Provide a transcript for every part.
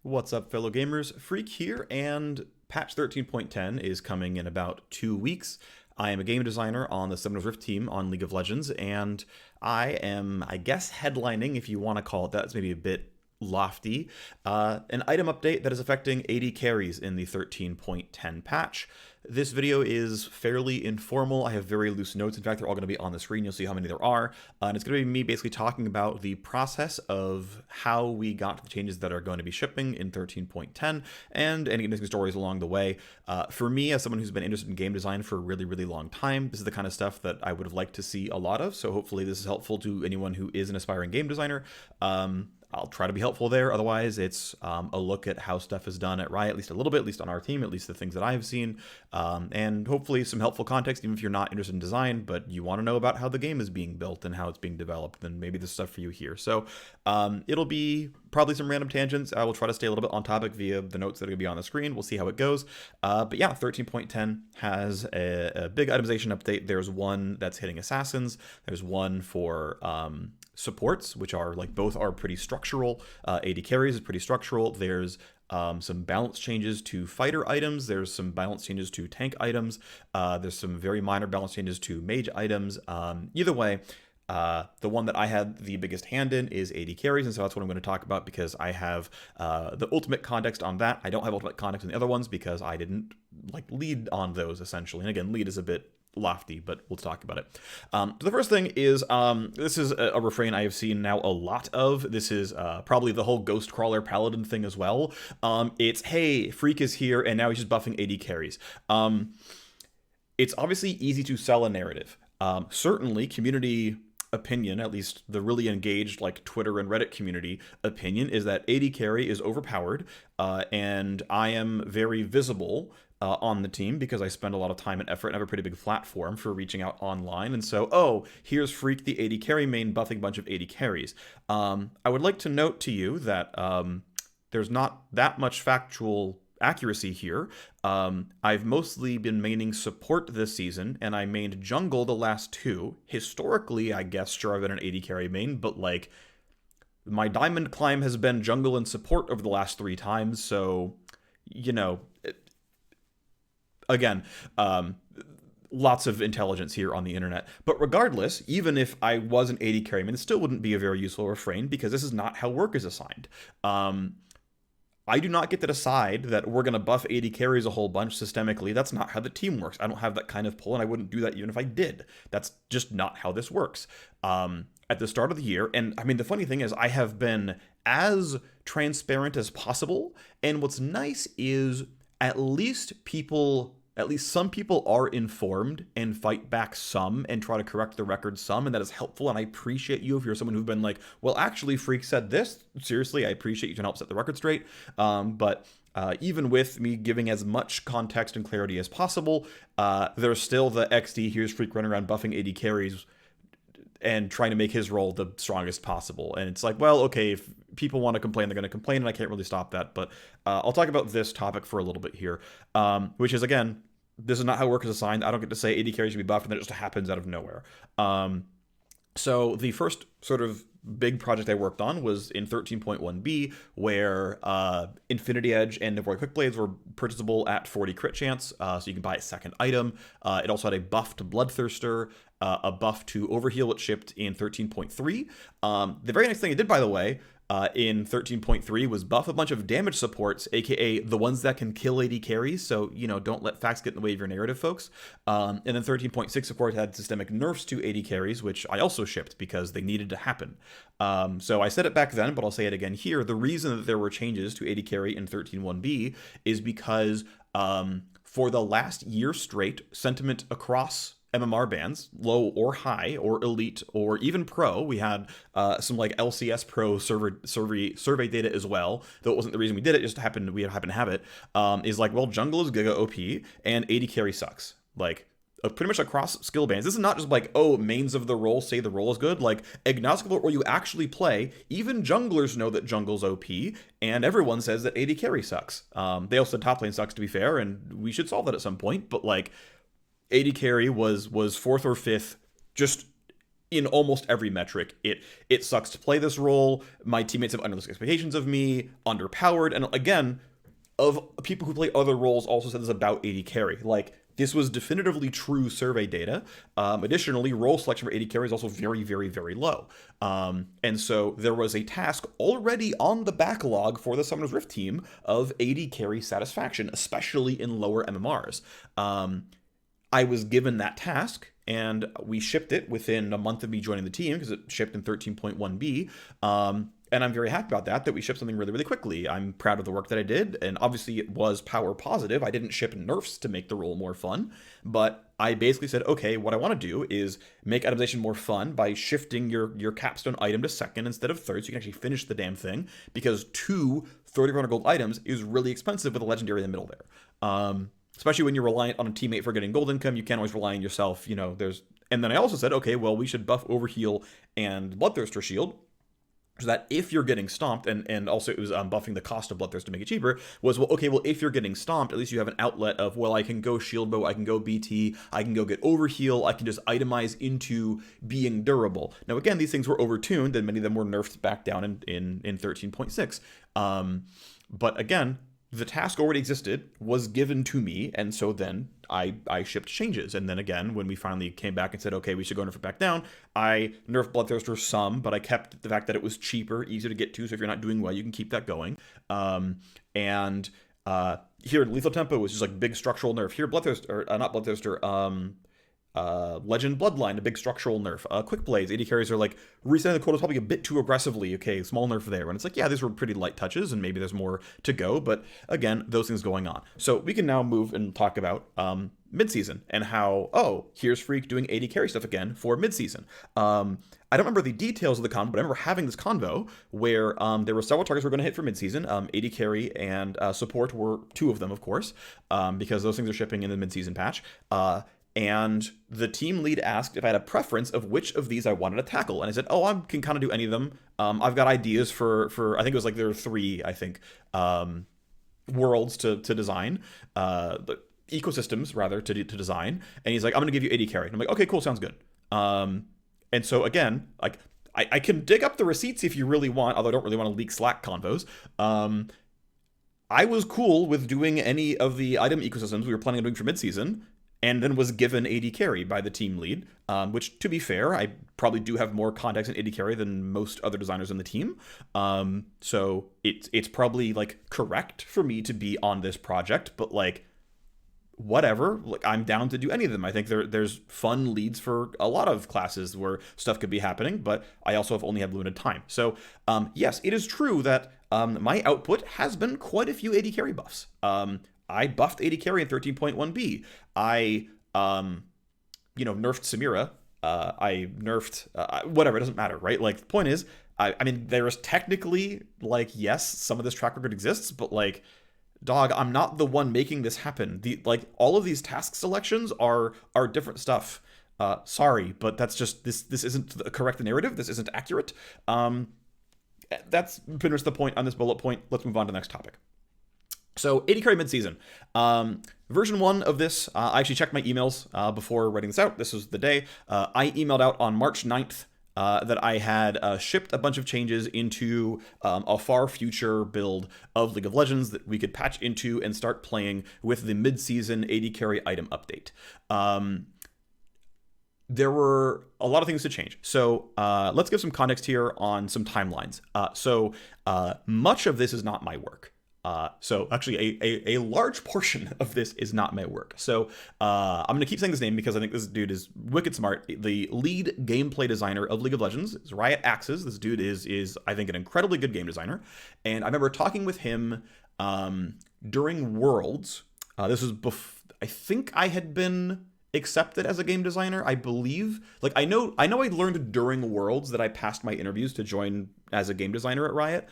What's up, fellow gamers? Phreak here, and patch 13.10 is coming in about 2 weeks. I am a game designer on the Summoner's Rift team on League of Legends, and I am, I guess, headlining, if you want to call it that. It's maybe a bit lofty, an item update that is affecting AD carries in the 13.10 patch. This video is fairly informal. I have very loose notes. In fact, they're all going to be on the screen. You'll see how many there are. And it's going to be me basically talking about the process of how we got to the changes that are going to be shipping in 13.10 and any interesting stories along the way. For me, as someone who's been interested in game design for a really, really long time, this is the kind of stuff that I would have liked to see a lot of. So hopefully this is helpful to anyone who is an aspiring game designer. I'll try to be helpful there. Otherwise, it's a look at how stuff is done at Riot, at least a little bit, at least on our team, at least the things that I've seen, and hopefully some helpful context, even if you're not interested in design, but you want to know about how the game is being built and how it's being developed, then maybe this stuff for you here. So it'll be probably some random tangents. I will try to stay a little bit on topic via the notes that are going to be on the screen. We'll see how it goes. But yeah, 13.10 has a big itemization update. There's one that's hitting assassins. There's one for supports, which are like both are pretty structural. AD carries is pretty structural. There's some balance changes to fighter items. There's some balance changes to tank items. There's some very minor balance changes to mage items. Either way, the one that I had the biggest hand in is AD carries, and so that's what I'm going to talk about because I have the ultimate context on that. I don't have ultimate context on the other ones because I didn't like lead on those essentially. And again, lead is a bit lofty, but we'll talk about it. So the first thing is, this is a refrain I have seen now a lot of. This is probably the whole Ghost Crawler Paladin thing as well. It's, hey, Phreak is here, and now he's just buffing AD carries. It's obviously easy to sell a narrative. Certainly, community opinion, at least the really engaged like Twitter and Reddit community opinion, is that AD carry is overpowered, and I am very visible on the team because I spend a lot of time and effort and have a pretty big platform for reaching out online. And so, oh, here's Phreak, the AD carry main, buffing a bunch of AD carries. I would like to note to you that there's not that much factual accuracy here. I've mostly been maining support this season, and I mained jungle the last two. Historically, I guess, sure, I've been an AD carry main, but like, my diamond climb has been jungle and support over the last 3 times, so, you know, again, lots of intelligence here on the internet. But regardless, even if I was an AD carry main, it still wouldn't be a very useful refrain because this is not how work is assigned. I do not get to decide that we're going to buff AD carries a whole bunch systemically. That's not how the team works. I don't have that kind of pull, and I wouldn't do that even if I did. That's just not how this works. At the start of the year, and I mean, the funny thing is I have been as transparent as possible, and what's nice is at least some people are informed and fight back some and try to correct the record some, and that is helpful, and I appreciate you if you're someone who's been like, well, actually, Phreak said this. Seriously, I appreciate you trying to help set the record straight. But even with me giving as much context and clarity as possible, there's still the XD, here's Phreak running around buffing AD carries and trying to make his role the strongest possible. And it's like, well, okay, if people want to complain, they're going to complain, and I can't really stop that. But I'll talk about this topic for a little bit here, which is, again, this is not how work is assigned. I don't get to say AD carries should be buffed, and that just happens out of nowhere. So the first sort of big project I worked on was in 13.1b, where Infinity Edge and Navori Quickblades were purchasable at 40 crit chance, so you can buy a second item. It also had a buff to Bloodthirster, a buff to Overheal, which shipped in 13.3. The very next thing it did, by the way, in 13.3 was buff a bunch of damage supports, aka the ones that can kill AD carries, so, you know, don't let facts get in the way of your narrative, folks. And then 13.6, of course, had systemic nerfs to AD carries, which I also shipped because they needed to happen. So I said it back then, but I'll say it again here. The reason that there were changes to AD carry in 13.1b is because for the last year straight, sentiment across MMR bands, low or high or elite or even pro. We had some like LCS pro survey data as well, though it wasn't the reason we did it, just happened we happened to have it. Is like, well, jungle is giga OP and AD carry sucks. Like, pretty much across skill bands. This is not just like, oh, mains of the role say the role is good. Like, agnostic of what role you actually play, even junglers know that jungle's OP, and everyone says that AD carry sucks. They also said top lane sucks, to be fair, and we should solve that at some point, but like, AD carry was 4th or 5th, just in almost every metric. It sucks to play this role. My teammates have unrealistic expectations of me, underpowered, and again, of people who play other roles also said this about AD carry. Like, this was definitively true survey data. Additionally, role selection for AD carry is also very, very, very low. And so there was a task already on the backlog for the Summoner's Rift team of AD carry satisfaction, especially in lower MMRs. I was given that task, and we shipped it within a month of me joining the team because it shipped in 13.1b. And I'm very happy about that we shipped something really, really quickly. I'm proud of the work that I did, and obviously it was power positive. I didn't ship nerfs to make the role more fun, but I basically said, okay, what I want to do is make itemization more fun by shifting your capstone item to second instead of third, so you can actually finish the damn thing, because 2 gold items is really expensive with a legendary in the middle there. Especially when you're reliant on a teammate for getting gold income, you can't always rely on yourself. And then I also said, okay, well, we should buff Overheal and Bloodthirster Shield, so that if you're getting stomped, and also it was buffing the cost of Bloodthirst to make it cheaper, was, well, okay, well, if you're getting stomped, at least you have an outlet of, well, I can go shield bow, I can go BT, I can go get Overheal, I can just itemize into being durable. Now, again, these things were overtuned, and many of them were nerfed back down in 13.6. But again, the task already existed, was given to me, and so then I shipped changes. And then again, when we finally came back and said, okay, we should go nerf it back down, I nerfed Bloodthirster some, but I kept the fact that it was cheaper, easier to get to, so if you're not doing well, you can keep that going. Here, Lethal Tempo was just like big structural nerf. Here, Legend Bloodline, a big structural nerf. Quick Blades, AD carries are like, resetting the quotas probably a bit too aggressively. Okay, small nerf there. And it's like, yeah, these were pretty light touches, and maybe there's more to go. But again, those things going on. So we can now move and talk about mid-season and how, oh, here's Phreak doing AD carry stuff again for mid-season. I don't remember the details of the convo, but I remember having this convo where there were several targets we were going to hit for mid-season. AD carry and support were 2 of them, of course, because those things are shipping in the mid-season patch. And the team lead asked if I had a preference of which of these I wanted to tackle. And I said, oh, I can kind of do any of them. I've got ideas for I think it was like there are 3, I think, worlds to design, ecosystems, rather, to design. And he's like, I'm going to give you AD carry. And I'm like, okay, cool, sounds good. And so, again, like, I can dig up the receipts if you really want, although I don't really want to leak Slack convos. I was cool with doing any of the item ecosystems we were planning on doing for mid-season, and then was given AD carry by the team lead, which, to be fair, I probably do have more context in AD carry than most other designers in the team. So it's probably, like, correct for me to be on this project, but, like, whatever. Like, I'm down to do any of them. I think there's fun leads for a lot of classes where stuff could be happening, but I also have only had limited time. So, yes, it is true that my output has been quite a few AD carry buffs. I buffed AD carry in 13.1b. I, nerfed Samira. I nerfed, whatever, it doesn't matter, right? Like, the point is, I mean, there is technically, like, yes, some of this track record exists, but, like, dog, I'm not the one making this happen. All of these task selections are different stuff. Sorry, but that's just, this isn't the correct narrative. This isn't accurate. That's pretty much the point on this bullet point. Let's move on to the next topic. So, AD carry mid-season. Version 1 of this, I actually checked my emails before writing this out. This was the day. I emailed out on March 9th that I had shipped a bunch of changes into a far future build of League of Legends that we could patch into and start playing with the mid-season AD carry item update. There were a lot of things to change. So let's give some context here on some timelines. Much of this is not my work. So actually a large portion of this is not my work. So I'm going to keep saying this name because I think this dude is wicked smart. The lead gameplay designer of League of Legends is Riot Axes. This dude is I think an incredibly good game designer. And I remember talking with him during Worlds. This was I think I had been accepted as a game designer, I believe. Like, I know I learned during Worlds that I passed my interviews to join as a game designer at Riot.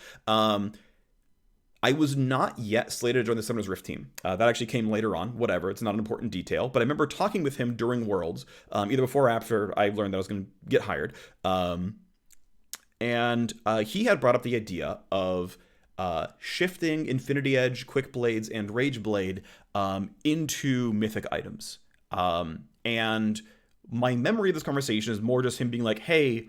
I was not yet slated to join the Summoner's Rift team. That actually came later on. Whatever, it's not an important detail. But I remember talking with him during Worlds, either before or after I learned that I was going to get hired. And he had brought up the idea of shifting Infinity Edge, Quick Blades, and Rage Blade into mythic items. And my memory of this conversation is more just him being like, hey,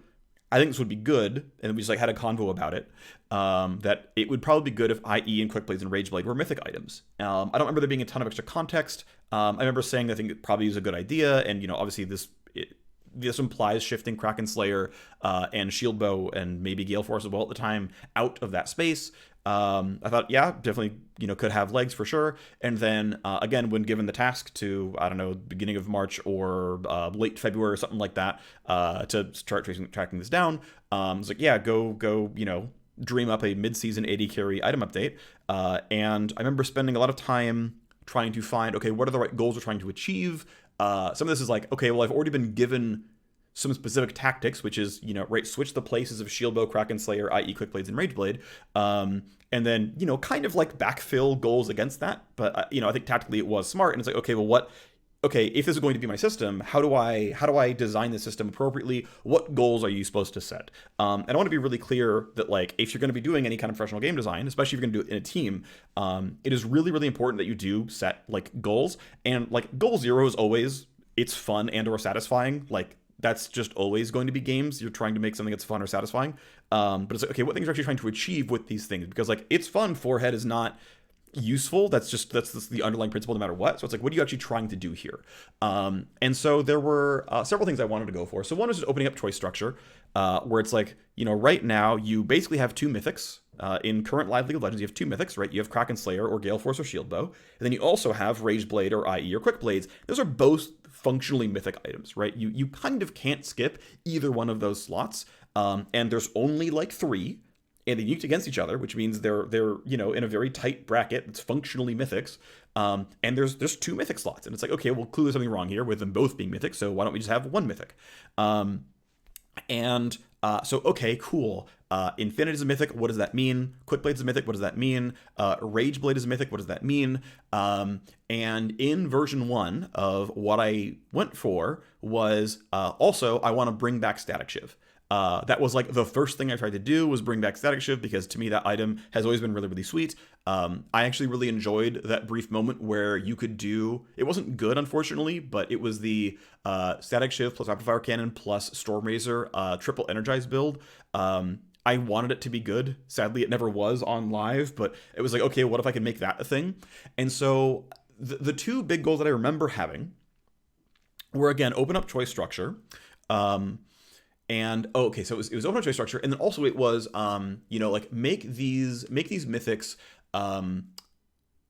I think this would be good, and we just like had a convo about it. That it would probably be good if IE and Quick Blades and Rage Blade were mythic items. I don't remember there being a ton of extra context. I remember saying I think it probably is a good idea, and obviously this implies shifting Kraken Slayer and Shield Bow and maybe Gale Force as well at the time out of that space. I thought, yeah, definitely, could have legs for sure. And then, again, when given the task to, I don't know, beginning of March or late February or something like that, to start tracking this down, it's like, yeah, go, dream up a mid-season AD carry item update. And I remember spending a lot of time trying to find, okay, what are the right goals we're trying to achieve? Some of this is like, okay, well, I've already been given some specific tactics, which is, right, switch the places of Shield Bow, Kraken Slayer, i.e. Quick Blades, and Rage Blade. And then, kind of like backfill goals against that. But, I think tactically it was smart. And it's like, okay, well, if this is going to be my system, how do I design the system appropriately? What goals are you supposed to set? And I want to be really clear that, like, if you're going to be doing any kind of professional game design, especially if you're going to do it in a team, it is really, really important that you do set, like, goals. And, like, goal 0 is always, it's fun and or satisfying. Like, that's just always going to be games. You're trying to make something that's fun or satisfying. But it's like, okay, what things are actually trying to achieve with these things? Because, like, it's fun. Forehead is not useful. That's the underlying principle no matter what. So it's like, what are you actually trying to do here? And so there were several things I wanted to go for. So one was just opening up choice structure, where it's like, right now you basically have two mythics. In current live League of Legends, you have two mythics, right? You have Kraken Slayer or Gale Force or Shield Bow. And then you also have Rage Blade or IE or Quick Blades. Those are both functionally mythic items, right? You kind of can't skip either one of those slots. And there's only like 3, and they're unique against each other, which means they're in a very tight bracket. It's functionally mythics. And there's 2 mythic slots, and it's like, okay, well, clearly something wrong here with them both being mythic. So why don't we just have 1 mythic? So okay, cool. Infinite is a mythic. What does that mean? Quick Blade is a mythic. What does that mean? Rage Blade is a mythic. What does that mean? And in version 1 of what I went for was also I want to bring back Static Shiv. That was like the first thing I tried to do was bring back Static Shiv, because to me that item has always been really, really sweet. I actually really enjoyed that brief moment where you could do, it wasn't good unfortunately, but it was the Static Shiv plus Rapid Fire Cannon plus Stormrazor triple energized build. I wanted it to be good. Sadly, it never was on live, but it was like, okay, what if I could make that a thing? And so the 2 big goals that I remember having were, again, open up choice structure. So it was open up choice structure, and then also it was like make these mythics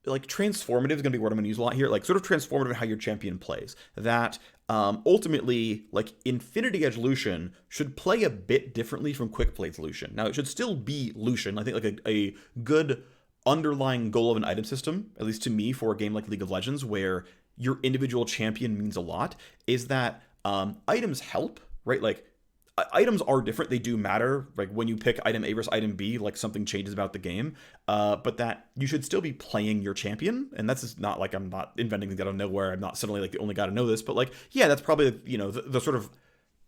like transformative is going to be what I'm going to use a lot here, like sort of transformative in how your champion plays. That ultimately, like, Infinity Edge Lucian should play a bit differently from Quick Blades Lucian. Now, it should still be Lucian. I think like a good underlying goal of an item system, at least to me, for a game like League of Legends, where your individual champion means a lot, is that items help, right? Like, items are different. They do matter. Like, when you pick item A versus item B, like, something changes about the game. But that you should still be playing your champion. And that's just not like I'm not inventing things out of nowhere. I'm not suddenly like the only guy to know this. But like, yeah, that's probably, the sort of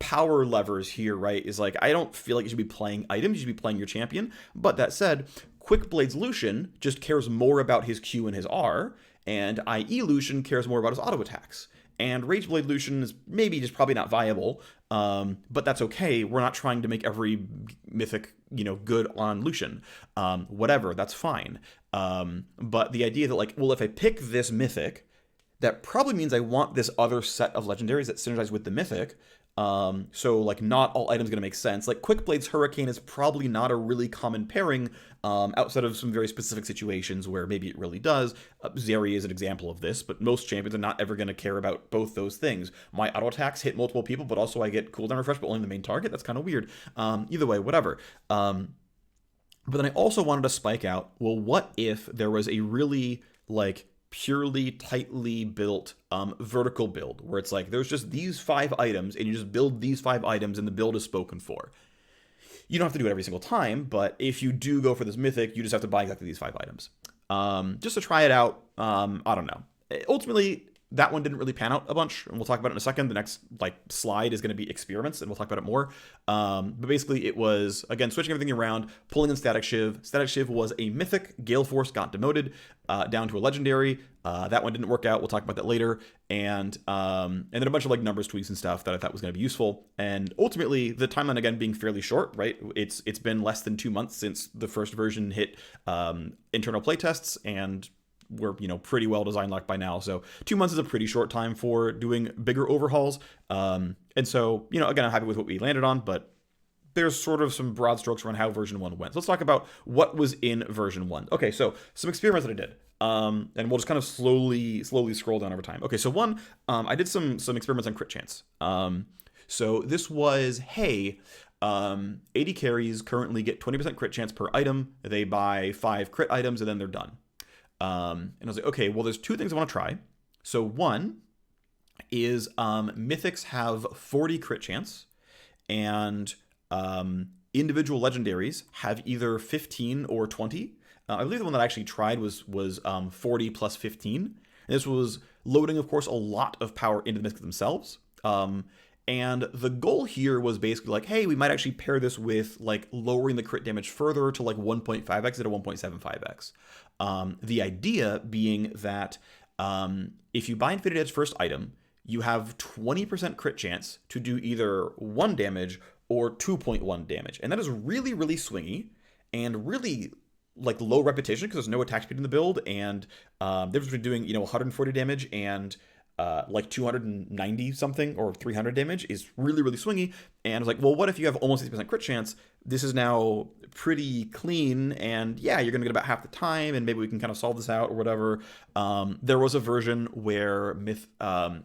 power levers here, right? Is like, I don't feel like you should be playing items. You should be playing your champion. But that said, Quick Blades Lucian just cares more about his Q and his R. And IE Lucian cares more about his auto attacks. And Rage Blade Lucian is maybe just probably not viable, but that's okay. We're not trying to make every mythic, good on Lucian. Whatever, that's fine. But the idea that, like, well, if I pick this mythic, that probably means I want this other set of legendaries that synergize with the mythic. So, like, not all items going to make sense. Like, Quick Blade's Hurricane is probably not a really common pairing outside of some very specific situations where maybe it really does. Zeri is an example of this, but most champions are not ever going to care about both those things. My auto attacks hit multiple people, but also I get cooldown refresh, but only the main target. That's kind of weird. Either way, whatever. But then I also wanted to spike out, well, what if there was a really, like, purely tightly built vertical build where it's like there's just these 5 items and you just build these 5 items and the build is spoken for. You don't have to do it every single time, but if you do go for this mythic, you just have to buy exactly these 5 items just to try it out. I don't know. Ultimately, that one didn't really pan out a bunch, and we'll talk about it in a second. The next like slide is going to be experiments, and we'll talk about it more. But basically, it was again switching everything around, pulling in Static Shiv. Static Shiv was a mythic. Gale Force got demoted down to a legendary. That one didn't work out. We'll talk about that later. And then a bunch of like numbers tweaks and stuff that I thought was going to be useful. And ultimately, the timeline again being fairly short, right? It's been less than 2 months since the first version hit internal playtests, and we're pretty well designed locked by now. So 2 months is a pretty short time for doing bigger overhauls. And so again, I'm happy with what we landed on, but there's sort of some broad strokes around how version 1 went. So let's talk about what was in version 1. Okay, so some experiments that I did. And we'll just kind of slowly scroll down over time. Okay, so one, I did some experiments on crit chance. So this was, hey, AD carries currently get 20% crit chance per item. They buy 5 crit items and then they're done. And I was like, okay, well, there's 2 things I want to try. So one is mythics have 40 crit chance, and individual legendaries have either 15 or 20. I believe the one that I actually tried was 40 plus 15. And this was loading, of course, a lot of power into the mythics themselves. And the goal here was basically like, hey, we might actually pair this with like lowering the crit damage further to like 1.5x instead of 1.75x. The idea being that if you buy Infinity Edge's first item, you have 20% crit chance to do either 1 damage or 2.1 damage. And that is really, really swingy and really like low repetition because there's no attack speed in the build. And the difference between doing 140 damage and like 290 something or 300 damage is really, really swingy. And I was like, well, what if you have almost 60% crit chance? This is now pretty clean, and yeah, you're going to get about half the time, and maybe we can kind of solve this out or whatever. There was a version where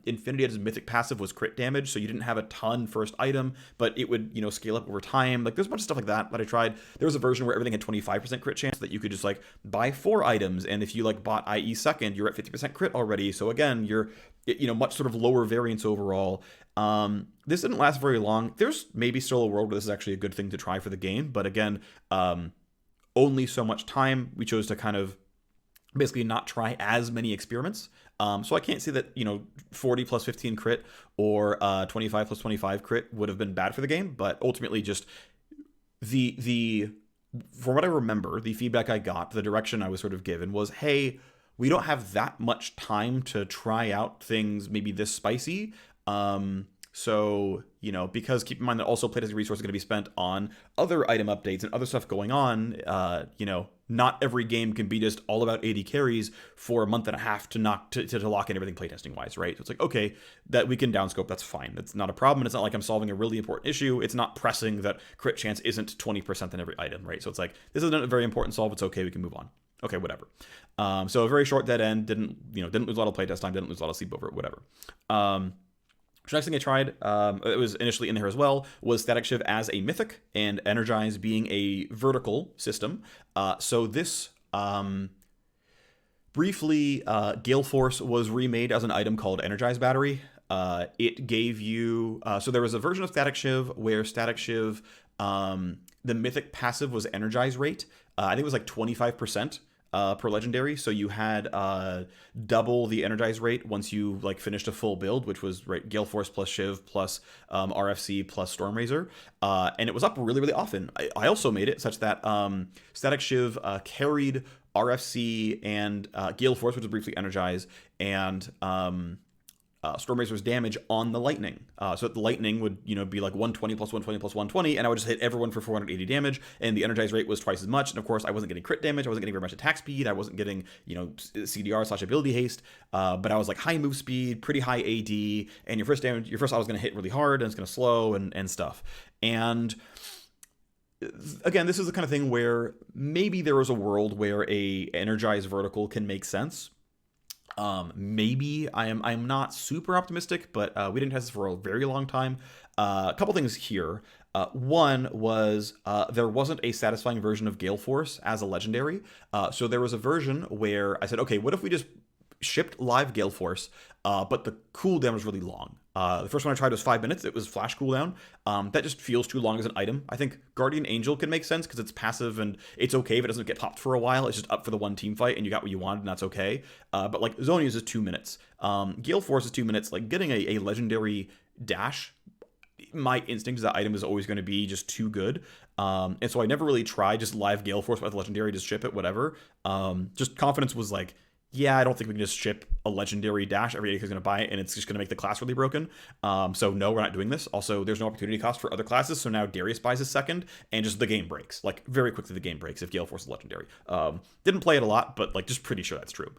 Infinity Edge's mythic passive was crit damage, so you didn't have a ton first item, but it would scale up over time. Like there's a bunch of stuff like that I tried. There was a version where everything had 25% crit chance that you could just like buy 4 items, and if you like bought IE second, you're at 50% crit already. So again, you're much sort of lower variance overall. This didn't last very long. There's maybe still a world where this is actually a good thing to try for the game, but again, only so much time. We chose to kind of basically not try as many experiments. So I can't say that 40 plus 15 crit or 25 plus 25 crit would have been bad for the game, but ultimately just the from what I remember, the feedback I got, the direction I was sort of given was, hey, we don't have that much time to try out things maybe this spicy. So, because keep in mind that also playtesting resources are going to be spent on other item updates and other stuff going on, not every game can be just all about AD carries for a month and a half to lock in everything playtesting wise, right? So it's like, okay, that we can downscope, that's fine. That's not a problem. It's not like I'm solving a really important issue. It's not pressing that crit chance isn't 20% in every item, right? So it's like, this isn't a very important solve. It's okay. We can move on. Okay, whatever. So a very short dead end, didn't lose a lot of playtest time, didn't lose a lot of sleep over it, whatever. The next thing I tried, it was initially in there as well, was Static Shiv as a mythic and Energize being a vertical system. So this, briefly, Gale Force was remade as an item called Energize Battery. It gave you, so there was a version of Static Shiv where Static Shiv, the mythic passive was Energize rate. I think it was like 25%. Per legendary, so you had double the energize rate once you like finished a full build, which was right Gale Force plus Shiv plus RFC plus Stormrazor, and it was up really, really often. I also made it such that Static Shiv carried RFC and Gale Force, which was briefly energize, and Stormrazor's damage on the lightning. So that the lightning would, be like 120 plus 120 plus 120, and I would just hit everyone for 480 damage, and the energize rate was twice as much. And of course, I wasn't getting crit damage, I wasn't getting very much attack speed, I wasn't getting, CDR / ability haste, but I was like high move speed, pretty high AD, and your first damage, your first auto is going to hit really hard, and it's going to slow and stuff. And again, this is the kind of thing where maybe there was a world where a energized vertical can make sense. Maybe I'm not super optimistic, but we didn't test this for a very long time. A couple things here. One was there wasn't a satisfying version of Gale Force as a legendary. So there was a version where I said, okay, what if we just shipped live Gale Force, but the cooldown was really long. The first one I tried was 5 minutes. It was flash cooldown. That just feels too long as an item. I think Guardian Angel can make sense because it's passive and it's okay if it doesn't get popped for a while. It's just up for the one team fight and you got what you wanted and that's okay. But like Zhonya's is 2 minutes. Gale Force is 2 minutes. Like getting a legendary dash, my instinct is that item is always going to be just too good. And so I never really tried just live Gale Force with legendary, just ship it, whatever. Just confidence was like, yeah, I don't think we can just ship a legendary dash. Every ADC is going to buy it, and it's just going to make the class really broken. So no, we're not doing this. Also, there's no opportunity cost for other classes, so now Darius buys a second, and just the game breaks. Like, very quickly the game breaks if Gale Force is legendary. Didn't play it a lot, but, like, just pretty sure that's true.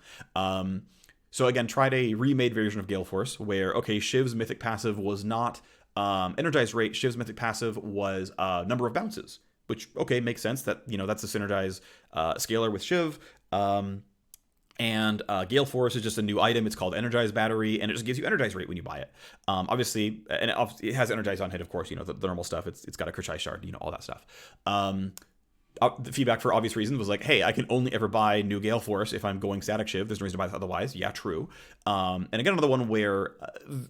So again, tried a remade version of Gale Force, where, okay, Shiv's mythic passive was not energized rate. Shiv's mythic passive was number of bounces, which, okay, makes sense. That, you know, that's a synergize scalar with Shiv. And Gale Force is just a new item. It's called Energize Battery, and it just gives you Energize rate when you buy it. Obviously, and it has Energize on hit, of course, you know, the normal stuff. It's got a Kerchai Shard, you know, all that stuff. The feedback for obvious reasons was like, hey, I can only ever buy new Gale Force if I'm going static Shiv. There's no reason to buy this otherwise. Yeah, true. And again, another one where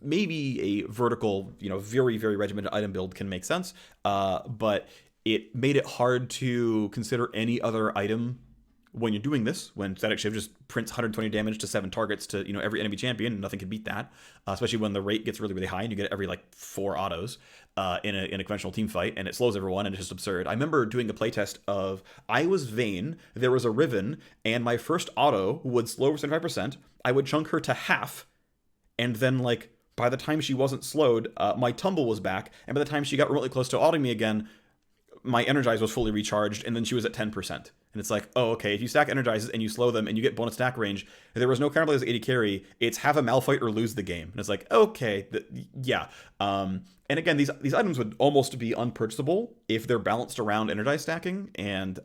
maybe a vertical, you know, very, very regimented item build can make sense, but it made it hard to consider any other item when you're doing this, when Static Shiv just prints 120 damage to 7 targets to, you know, every enemy champion, and nothing can beat that, especially when the rate gets really, really high and you get every, like, 4 autos in a conventional team fight, and it slows everyone, and it's just absurd. I remember doing a playtest of, I was Vayne, there was a Riven, and my first auto would slow for 75%, I would chunk her to half, and then, like, by the time she wasn't slowed, my tumble was back, and by the time she got remotely close to autoing me again, my Energize was fully recharged, and then she was at 10%. And it's like, oh, okay, if you stack Energizes and you slow them and you get bonus stack range, there was no counterplay as AD carry, it's have a Malfight or lose the game. And it's like, okay, yeah. And again, these items would almost be unpurchasable if they're balanced around Energize stacking. And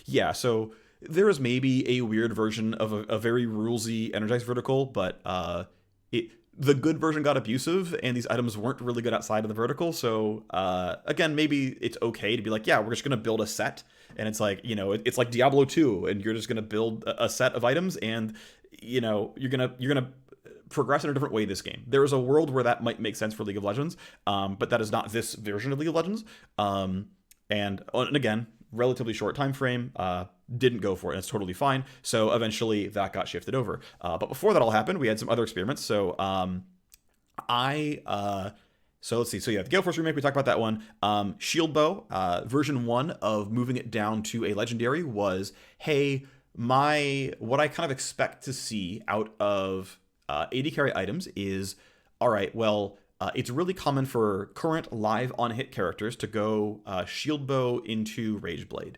yeah, so there is maybe a weird version of a very rulesy Energize vertical, but the good version got abusive, and these items weren't really good outside of the vertical. So again, maybe it's okay to be like, yeah, we're just gonna build a set, and it's like, you know, it's like Diablo 2, and you're just gonna build a set of items, and you know, you're gonna progress in a different way this game. There is a world where that might make sense for League of Legends, but that is not this version of League of Legends. And again, relatively short time frame, didn't go for it, and it's totally fine. So eventually that got shifted over. But before that all happened, we had some other experiments. So so let's see. So yeah, the Gale Force remake, we talked about that one. Shield Bow, version 1 of moving it down to a legendary was, hey, what I kind of expect to see out of AD carry items is, all right, well, it's really common for current live on-hit characters to go Shield Bow into Rageblade.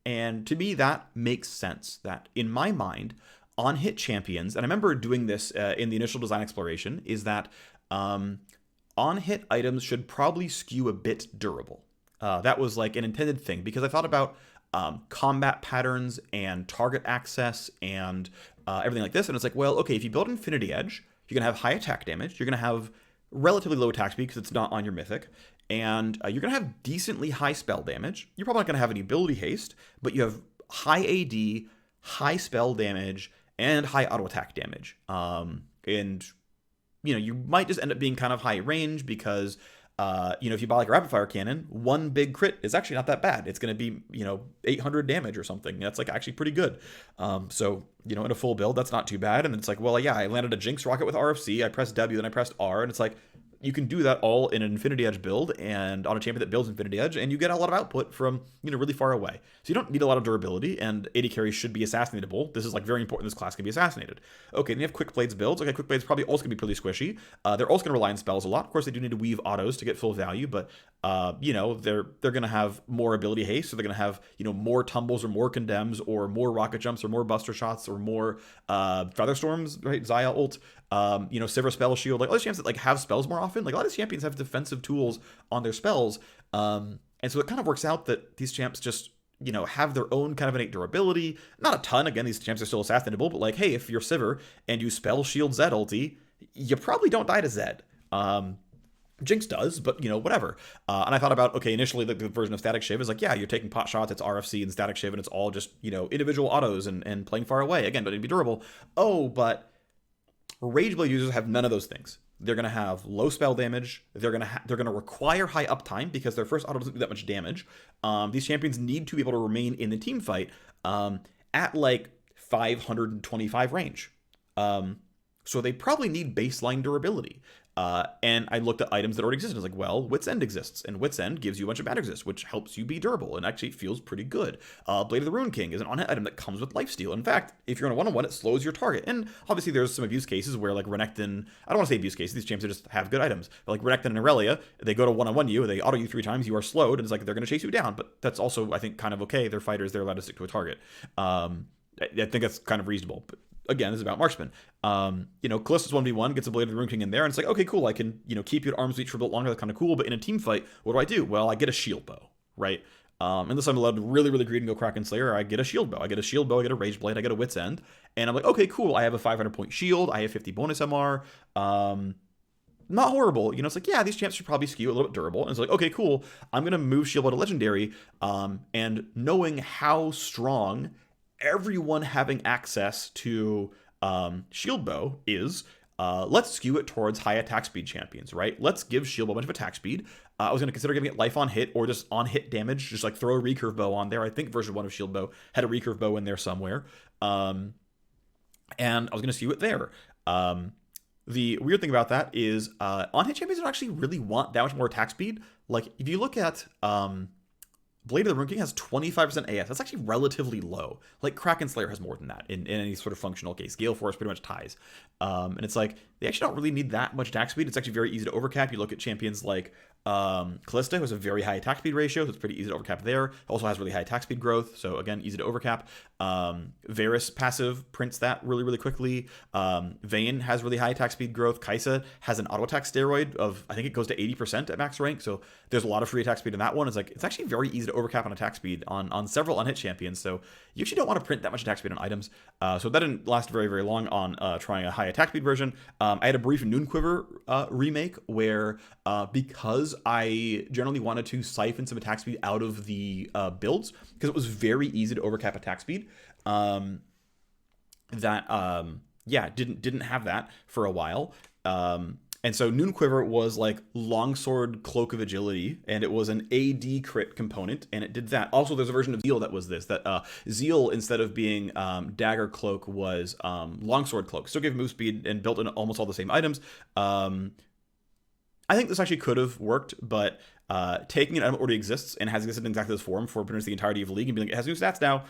And to me, that makes sense. That, in my mind, on-hit champions, and I remember doing this in the initial design exploration, is that on-hit items should probably skew a bit durable. That was like an intended thing, because I thought about combat patterns and target access and everything like this, and it's like, well, okay, if you build Infinity Edge, you're going to have high attack damage, you're going to have relatively low attack speed because it's not on your mythic, and you're going to have decently high spell damage. You're probably not going to have any ability haste, but you have high AD, high spell damage, and high auto attack damage. And, you know, you might just end up being kind of high range because, you know, if you buy like a rapid fire cannon, one big crit is actually not that bad. It's going to be, you know, 800 damage or something. That's like actually pretty good. So, you know, in a full build, that's not too bad. And it's like, well, yeah, I landed a Jinx rocket with RFC. I pressed W, then I pressed R, and it's like, you can do that all in an Infinity Edge build and on a champion that builds Infinity Edge, and you get a lot of output from, you know, really far away. So you don't need a lot of durability, and AD carry should be assassinatable. This is like very important. This class can be assassinated. Okay, then you have Quick Blades builds. Okay, Quick Blades probably also going to be pretty squishy. They're also going to rely on spells a lot. Of course, they do need to weave autos to get full value, but you know, they're going to have more ability haste, so they're going to have, you know, more tumbles or more condemns or more rocket jumps or more buster shots or more feather storms, right? Xayah ult. You know, Sivir spell shield, like all these champions that like have spells more often. Like a lot of these champions have defensive tools on their spells, and so it kind of works out that these champs just, you know, have their own kind of innate durability. Not a ton. Again, these champs are still assassinatable, but like, hey, if you're Sivir and you spell shield Zed ulti, you probably don't die to Zed. Jinx does, but, you know, whatever. And I thought about, okay, initially the version of Static Shiv is like, yeah, you're taking pot shots, it's RFC and Static Shiv, and it's all just, you know, individual autos and playing far away. Again, but it'd be durable. Oh, but Rageblade users have none of those things. they're going to have low spell damage. They're going to require high uptime because their first auto doesn't do that much damage. These champions need to be able to remain in the team fight at like 525 range. So they probably need baseline durability. And I looked at items that already existed. I was like, well, Wit's End exists, and Wit's End gives you a bunch of bad exists, which helps you be durable and actually feels pretty good. Blade of the Rune King is an on-hit item that comes with lifesteal. In fact, if you're in a one-on-one, it slows your target. And obviously, there's some abuse cases where, like, Renekton, I don't want to say abuse cases, these champions just have good items. But like Renekton and Aurelia, they go to one-on-one you, they auto you 3 times, you are slowed, and it's like they're going to chase you down. But that's also, I think, kind of okay. They're fighters, they're allowed to stick to a target. I think that's kind of reasonable. But again, this is about marksman. Callista's 1v1, gets a Blade of the Rune King in there, and it's like, okay, cool, I can, keep you at arm's reach for a bit longer, that's kind of cool, but in a team fight, what do? Well, I get a shield bow, right? Unless I'm allowed to really, really greed and go Kraken Slayer, I get a shield bow. I get a Rage Blade, I get a Wit's End, and I'm like, okay, cool, I have a 500-point shield, I have 50 bonus MR, not horrible. It's like, yeah, these champs should probably skew a little bit durable. And it's like, okay, cool, I'm going to move shield bow to legendary, and knowing how strong everyone having access to shield bow is, let's skew it towards high attack speed champions, right? Let's give shield bow a bunch of attack speed. I was going to consider giving it life on hit or just on hit damage, just like throw a recurve bow on there. I think version 1 of shield bow had a recurve bow in there somewhere. And I was going to skew it there. The weird thing about that is on hit champions don't actually really want that much more attack speed. Like if you look at Blade of the Rune King has 25% AS. That's actually relatively low. Like, Kraken Slayer has more than that in any sort of functional case. Gale Force pretty much ties. And it's like, they actually don't really need that much attack speed. It's actually very easy to overcap. You look at champions like Callista, who has a very high attack speed ratio, so it's pretty easy to overcap there. Also has really high attack speed growth, so again, easy to overcap. Varus passive prints that really, really quickly. Vayne has really high attack speed growth. Kaisa has an auto attack steroid of, I think it goes to 80% at max rank, so there's a lot of free attack speed in that one. It's like, it's actually very easy to overcap on attack speed on several unhit champions, so you actually don't want to print that much attack speed on items. So that didn't last very, very long on trying a high attack speed version. I had a brief Noonquiver remake where because I generally wanted to siphon some attack speed out of the builds, because it was very easy to overcap attack speed, didn't have that for a while. And so Noonquiver was like Longsword Cloak of Agility, and it was an AD crit component, and it did that. Also, there's a version of Zeal that was this, that Zeal, instead of being Dagger Cloak, was Longsword Cloak. Still gave move speed and built in almost all the same items. I think this actually could have worked, but taking an item that already exists and has existed in exactly this form for pretty much the entirety of the league and being like, it has new stats now,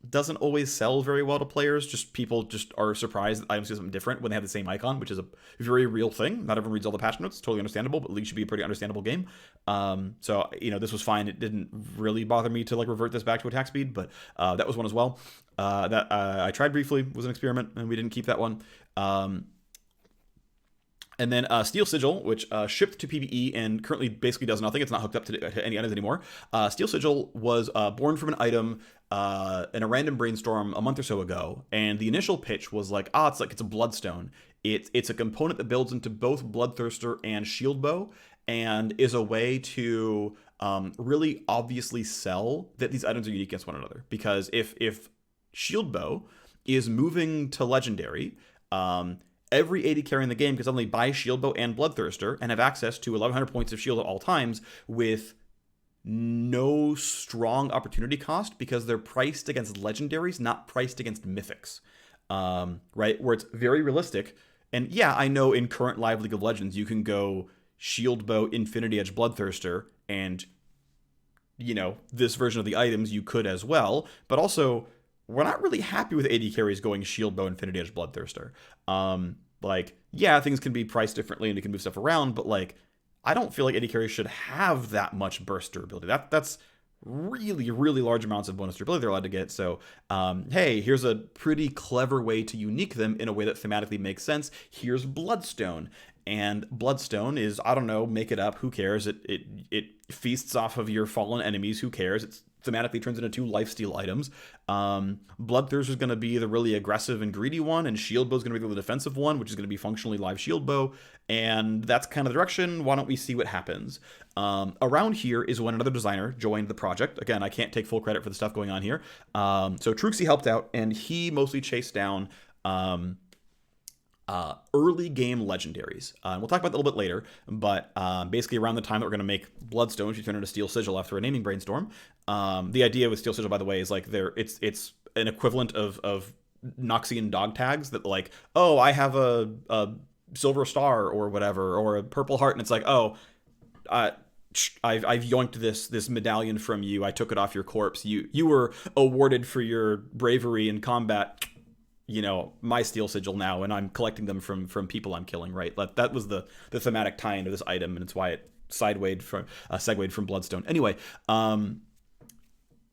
doesn't always sell very well to players. People are surprised that items do something different when they have the same icon, which is a very real thing. Not everyone reads all the patch notes. Totally understandable, but League should be a pretty understandable game. So this was fine. It didn't really bother me to like revert this back to attack speed, but that was one as well. That I tried briefly, was an experiment, and we didn't keep that one. And then Steel Sigil, which shipped to PvE and currently basically does nothing. It's not hooked up to any items anymore. Steel Sigil was born from an item in a random brainstorm a month or so ago. And the initial pitch was like, it's a Bloodstone. It's a component that builds into both Bloodthirster and Shield Bow, and is a way to really obviously sell that these items are unique against one another. Because if Shield Bow is moving to Legendary, every AD carry in the game can suddenly buy Shield Bow and Bloodthirster and have access to 1100 points of shield at all times with no strong opportunity cost, because they're priced against legendaries, not priced against mythics. Right? Where it's very realistic. And yeah, I know in current live League of Legends, you can go Shield Bow, Infinity Edge, Bloodthirster, and, this version of the items you could as well. But also, we're not really happy with AD carries going Shield Bow, Infinity Edge, Bloodthirster. Things can be priced differently and you can move stuff around, but I don't feel like AD carries should have that much burst durability. That's really, really large amounts of bonus durability they're allowed to get. So, hey, here's a pretty clever way to unique them in a way that thematically makes sense. Here's Bloodstone. And Bloodstone is, I don't know, make it up, who cares? It feasts off of your fallen enemies, who cares? It's thematically turns into 2 lifesteal items. Bloodthirster is going to be the really aggressive and greedy one, and Shield Bow is going to be the defensive one, which is going to be functionally live Shield Bow, and that's kind of the direction. Why don't we see what happens? Around here is when another designer joined the project. Again, I can't take full credit for the stuff going on here. So Truxie helped out, and he mostly chased down early game legendaries. We'll talk about that a little bit later, but basically around the time that we're going to make Bloodstone, which you turn into Steel Sigil after a naming brainstorm. The idea with Steel Sigil, by the way, is like it's an equivalent of Noxian dog tags that like, oh, I have a silver star or whatever, or a purple heart, and it's like, oh, I've yoinked this medallion from you. I took it off your corpse. You were awarded for your bravery in combat. My Steel Sigil now, and I'm collecting them from people I'm killing, right? That was the thematic tie-in to this item, and it's why it segued from Bloodstone. Anyway,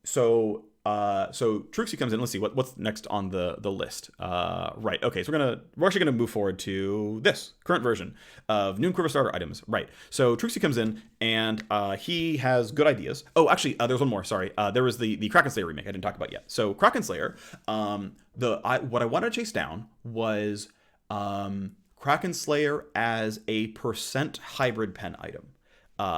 so Truxie comes in. Let's see what's next on the list. Right. Okay. So we're actually gonna move forward to this current version of Noon Quiver starter items. Right. So Truxie comes in and he has good ideas. Oh, actually, there's one more. Sorry. There was the Kraken Slayer remake I didn't talk about yet. So Kraken Slayer. What I wanted to chase down was Kraken Slayer as a percent hybrid pen item.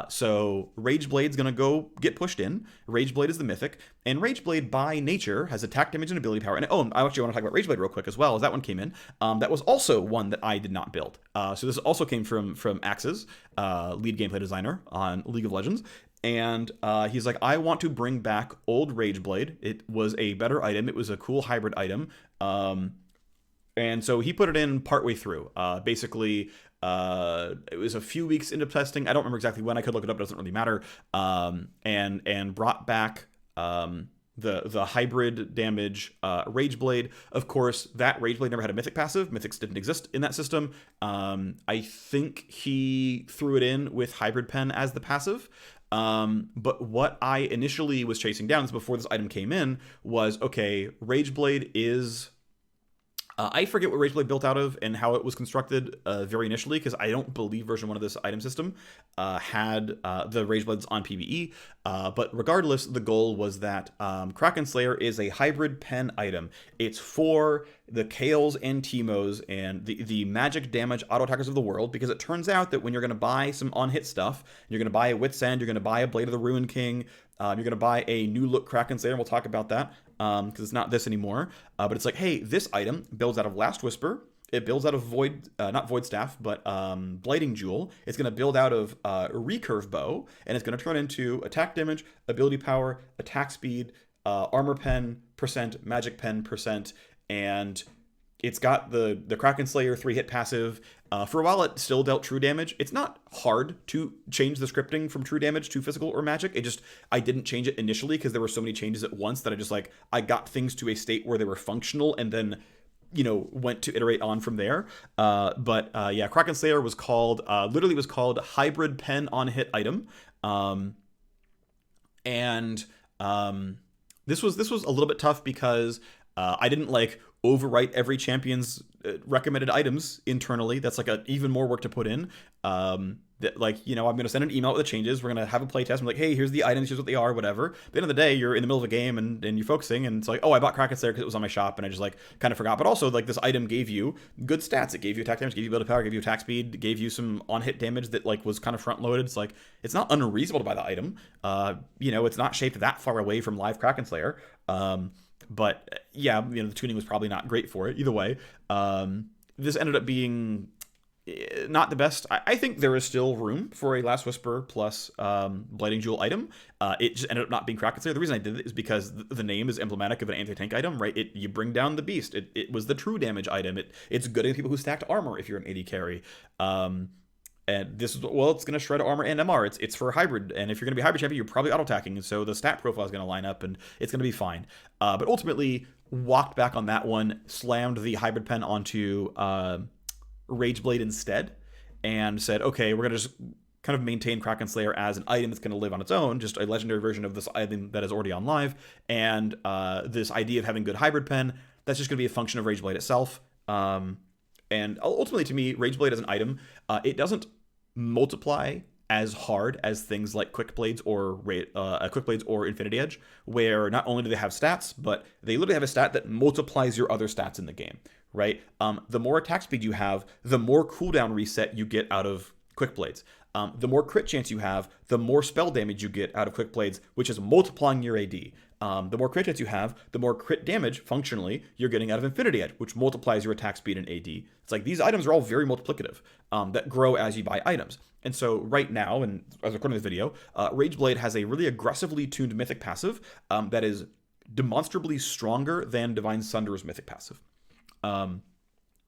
So Rageblade's gonna go get pushed in. Rageblade is the mythic, and Rageblade by nature has attack damage and ability power. And I actually want to talk about Rageblade real quick as well, as that one came in. That was also one that I did not build. So this also came from Axe's lead gameplay designer on League of Legends. And he's like, I want to bring back old Rageblade. It was a better item. It was a cool hybrid item. And so he put it in partway through. Basically, it was a few weeks into testing. I don't remember exactly when. I could look it up. It doesn't really matter. And brought back the hybrid damage Rageblade. Of course, that Rageblade never had a mythic passive. Mythics didn't exist in that system. I think he threw it in with hybrid pen as the passive. But what I initially was chasing down before this item came in was, okay, Rageblade is... I forget what Rageblade built out of and how it was constructed very initially, because I don't believe version 1 of this item system had the Rageblades on PvE. But regardless, the goal was that Kraken Slayer is a hybrid pen item. It's for the Kaels and Teemos and the magic damage auto attackers of the world, because it turns out that when you're going to buy some on-hit stuff, you're going to buy a Wit's End, you're going to buy a Blade of the Ruin King, you're going to buy a new look Kraken Slayer, and we'll talk about that, because it's not this anymore. But it's like, hey, this item builds out of Last Whisper. It builds out of not Void Staff, but Blighting Jewel. It's going to build out of Recurve Bow, and it's going to turn into attack damage, ability power, attack speed, armor pen %, magic pen %, and it's got the Kraken Slayer 3-hit passive. For a while, it still dealt true damage. It's not hard to change the scripting from true damage to physical or magic. I didn't change it initially because there were so many changes at once that I got things to a state where they were functional and then, went to iterate on from there. But Kraken Slayer was called hybrid pen on hit item. This was a little bit tough because I didn't overwrite every champion's recommended items internally. That's even more work to put in. I'm going to send an email with the changes. We're going to have a playtest. I'm like, hey, here's the items, here's what they are, whatever. At the end of the day, you're in the middle of a game and you're focusing, and it's like, oh, I bought Kraken Slayer because it was on my shop, and I just kind of forgot. But also, this item gave you good stats. It gave you attack damage, gave you ability power, gave you attack speed, gave you some on-hit damage that was kind of front-loaded. It's it's not unreasonable to buy the item. It's not shaped that far away from live Kraken Slayer. But the tuning was probably not great for it. Either way, this ended up being not the best. I think there is still room for a Last Whisper plus Blighting Jewel item. It just ended up not being Kraken Slayer. The reason I did it is because the name is emblematic of an anti-tank item, right? You bring down the beast. It was the true damage item. It's good against people who stacked armor if you're an AD carry. And this is, it's going to shred armor and MR. It's for hybrid, and if you're going to be hybrid champion, you're probably auto-attacking, so the stat profile is going to line up, and it's going to be fine. But ultimately, walked back on that one, slammed the hybrid pen onto Rageblade instead, and said, okay, we're going to just kind of maintain Kraken Slayer as an item that's going to live on its own, just a legendary version of this item that is already on live, and this idea of having good hybrid pen, that's just going to be a function of Rageblade itself. And ultimately, to me, Rageblade as an item, it doesn't multiply as hard as things like Quick Blades or Infinity Edge, where not only do they have stats, but they literally have a stat that multiplies your other stats in the game, right? The more attack speed you have, the more cooldown reset you get out of Quick Blades. The more crit chance you have, the more spell damage you get out of Quick Blades, which is multiplying your AD. the more crit hits you have, the more crit damage, functionally, you're getting out of Infinity Edge, which multiplies your attack speed in AD. It's like these items are all very multiplicative that grow as you buy items. And so right now, and as recording this video, Rageblade has a really aggressively tuned mythic passive that is demonstrably stronger than Divine Sunder's mythic passive.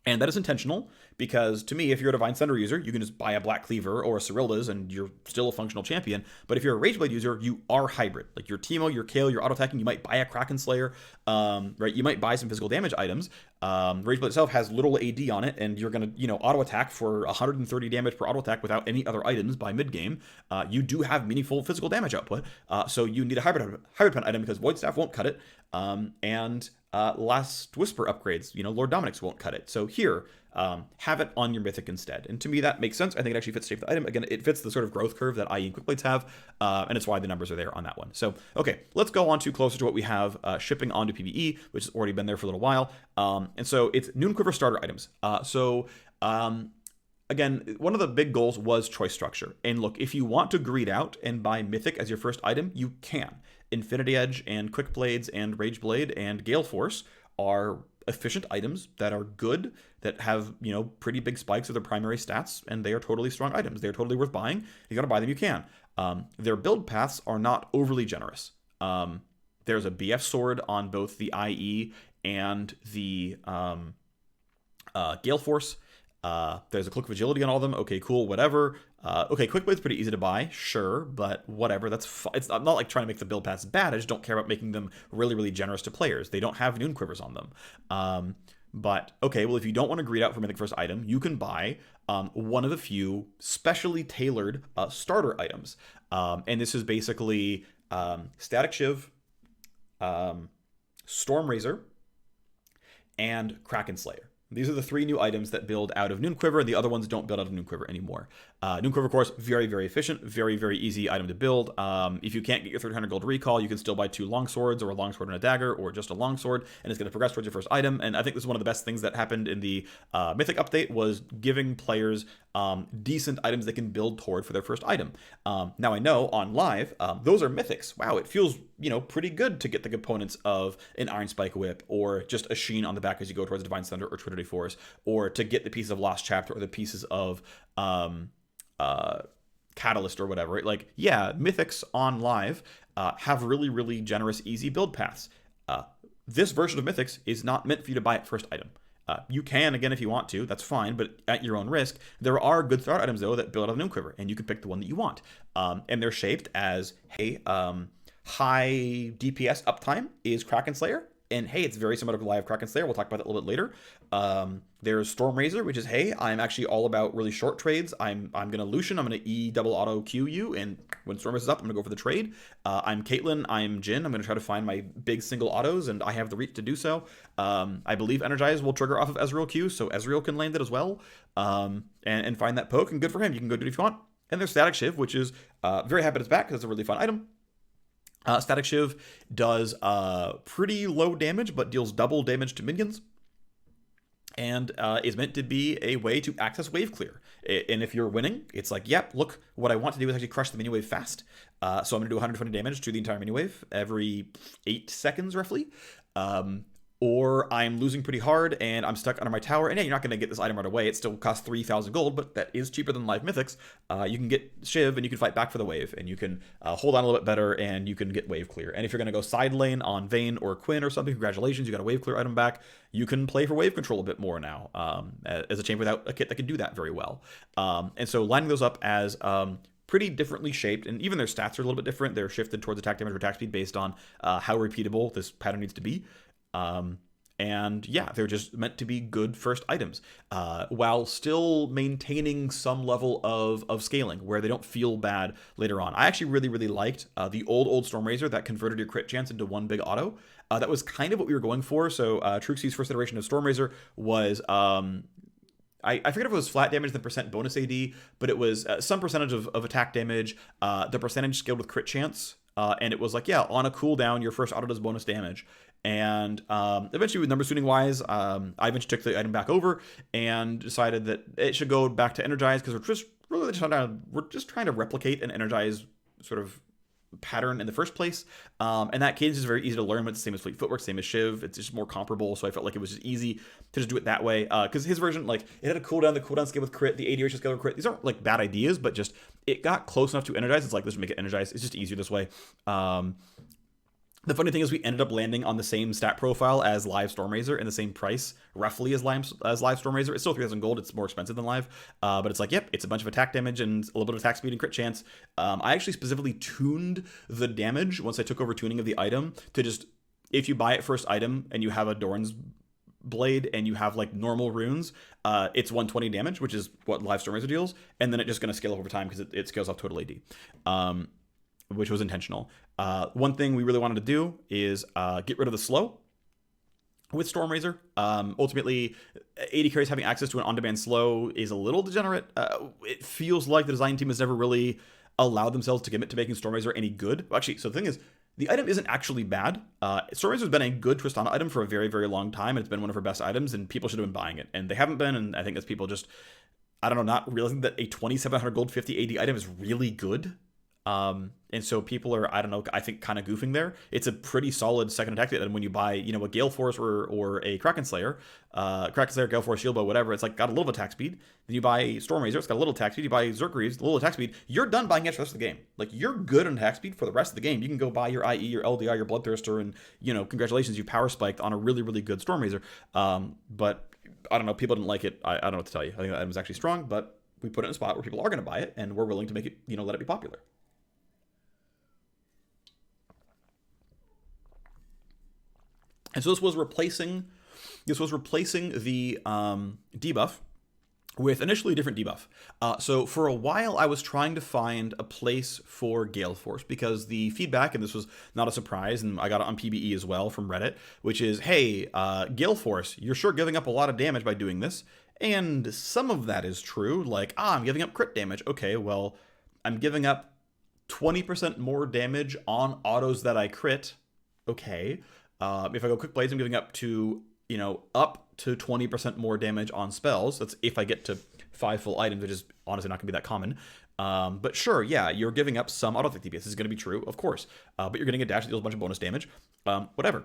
And that is intentional, because to me, if you're a Divine Sunder user, you can just buy a Black Cleaver or a Cyrilda's and you're still a functional champion. But if you're a Rageblade user, you are hybrid. Like your Teemo, your Kayle, your auto-attacking, you might buy a Kraken Slayer, right? You might buy some physical damage items. Rageblade itself has little AD on it, and you're going to, auto-attack for 130 damage per auto-attack without any other items by mid-game. You do have meaningful physical damage output, so you need a hybrid pen item because Void Staff won't cut it, and Last Whisper upgrades, Lord Dominic's won't cut it. So here, have it on your Mythic instead. And to me, that makes sense. I think it actually fits shape of the item. Again, it fits the sort of growth curve that IE and Quick Blades have, and it's why the numbers are there on that one. So, okay, let's go on to closer to what we have shipping onto PvE, which has already been there for a little while. And so it's Noon Quiver starter items. Again, one of the big goals was choice structure. And look, if you want to greed out and buy Mythic as your first item, you can. Infinity Edge and Quick Blades and Rage Blade and Gale Force are efficient items that are good, that have, pretty big spikes of their primary stats, and they are totally strong items. They're totally worth buying. You gotta buy them, you can. Their build paths are not overly generous. There's a BF sword on both the IE and the Gale Force. There's a Cloak of Agility on all of them. Okay, cool, whatever. Okay, Quick Blade's pretty easy to buy, sure, but whatever. That's I'm not like trying to make the build paths bad. I just don't care about making them really, really generous to players. They don't have Noon Quivers on them. But okay, well, if you don't want to greed out for Mythic first item, you can buy one of the few specially tailored starter items. And this is basically Static Shiv, Storm Razor, and Kraken Slayer. These are the three new items that build out of Noon Quiver, and the other ones don't build out of Noon Quiver anymore. Noon Quiver, of course, very, very efficient, very, very easy item to build. If you can't get your 300 gold recall, you can still buy 2 longswords, or a longsword and a dagger, or just a longsword, and it's going to progress towards your first item. And I think this is one of the best things that happened in the Mythic update, was giving players decent items they can build toward for their first item. Now I know on live, those are Mythics. Wow, it feels pretty good to get the components of an Iron Spike Whip, or just a Sheen on the back as you go towards Divine Thunder or Trinity Force, or to get the pieces of Lost Chapter or the pieces of Catalyst or whatever. Like, yeah, Mythics on live have really, really generous, easy build paths. This version of Mythics is not meant for you to buy at first item. You can, again, if you want to, that's fine, but at your own risk. There are good starter items, though, that build out of Noon Quiver, and you can pick the one that you want. And they're shaped as, hey, high DPS uptime is Kraken Slayer, and hey, it's very similar to live Kraken Slayer. We'll talk about that a little bit later. There's Storm Razor, which is, hey, I'm actually all about really short trades. I'm gonna Lucian, I'm gonna E double auto Q you, and when Storm Razor's up, I'm gonna go for the trade. I'm Caitlyn, I'm Jhin, I'm gonna try to find my big single autos, and I have the reach to do so. I believe Energize will trigger off of Ezreal Q, so Ezreal can land it as well, and find that poke, and good for him. You can go do it if you want. And there's Static Shiv, which is very happy it's back because it's a really fun item. Static Shiv does pretty low damage, but deals double damage to minions, and is meant to be a way to access wave clear. And if you're winning, it's like, yep, look, what I want to do is actually crush the mini wave fast. So I'm going to do 120 damage to the entire mini wave every 8 seconds, roughly. Or I'm losing pretty hard and I'm stuck under my tower. And yeah, you're not going to get this item right away. It still costs 3,000 gold, but that is cheaper than live Mythics. You can get Shiv and you can fight back for the wave, and you can hold on a little bit better, and you can get wave clear. And if you're going to go side lane on Vayne or Quinn or something, congratulations, you got a wave clear item back. You can play for wave control a bit more now as a champ without a kit that can do that very well. And so lining those up as pretty differently shaped, and even their stats are a little bit different. They're shifted towards attack damage or attack speed based on how repeatable this pattern needs to be. And yeah, they're just meant to be good first items, while still maintaining some level of scaling where they don't feel bad later on. I actually really, really liked the old Storm Razor that converted your crit chance into one big auto. That was kind of what we were going for. So Truxie's first iteration of Storm Razor was, I forget if it was flat damage, the percent bonus AD, but it was some percentage of attack damage, the percentage scaled with crit chance. And it was like, yeah, on a cooldown, your first auto does bonus damage. And eventually, with number tuning wise, I eventually took the item back over and decided that it should go back to Energize, because we're just trying to replicate an Energize sort of pattern in the first place. And that cadence is very easy to learn, but it's the same as Fleet Footwork, same as Shiv. It's just more comparable, so I felt like it was just easy to just do it that way. Because his version, like, it had a cooldown, the cooldown scale with crit, the AD ratio scale with crit. These aren't, like, bad ideas, but just, it got close enough to energize. It's like, let's make it energize. It's just easier this way. The funny thing is we ended up landing on the same stat profile as Live Stormrazor and the same price, roughly, as Live Stormrazor. It's still 3,000 gold. It's more expensive than Live. But it's like, yep, it's a bunch of attack damage and a little bit of attack speed and crit chance. I actually specifically tuned the damage once I took over tuning of the item to just, if you buy it first item and you have a Doran's blade and you have like normal runes, it's 120 damage, which is what Live Stormrazor deals. And then it's just going to scale up over time because it scales off total AD. Which was intentional. One thing we really wanted to do is get rid of the slow with Stormrazor. Ultimately, AD carries having access to an on-demand slow is a little degenerate. It feels like the design team has never really allowed themselves to commit to making Stormrazor any good. Well, actually, so the thing is, the item isn't actually bad. Stormrazor has been a good Tristana item for a very, very long time, and it's been one of her best items, and people should have been buying it. And they haven't been, and I think that's people just, I don't know, not realizing that a 2,700 gold 50 AD item is really good. And so people are, I don't know, I think kind of goofing there. It's a pretty solid second attack item when you buy, you know, a Gale Force or a Kraken Slayer, Gale Force, Shield Bow, whatever. It's like got a little attack speed. Then you buy Stormrazor, it's got a little attack speed. You buy Zergreaves, a little attack speed. You're done buying it for the rest of the game. Like, you're good on attack speed for the rest of the game. You can go buy your IE, your LDI, your Bloodthirster, and, you know, congratulations, you power spiked on a really, really good Stormrazor. But I don't know, people didn't like it. I don't know what to tell you. I think that item was actually strong, but we put it in a spot where people are going to buy it, and we're willing to make it, you know, let it be popular. And so this was replacing the debuff with initially a different debuff. So for a while, I was trying to find a place for Gale Force because the feedback, and this was not a surprise, and I got it on PBE as well from Reddit, which is, hey, Gale Force, you're sure giving up a lot of damage by doing this. And some of that is true, like, I'm giving up crit damage. Okay, well, I'm giving up 20% more damage on autos that I crit. Okay. If I go Quick Blades, I'm giving up to 20% more damage on spells. That's if I get to 5 full items, which is honestly not going to be that common. But sure, yeah, you're giving up some auto attack DPS. This is going to be true, of course. But you're getting a dash that deals a bunch of bonus damage. Whatever.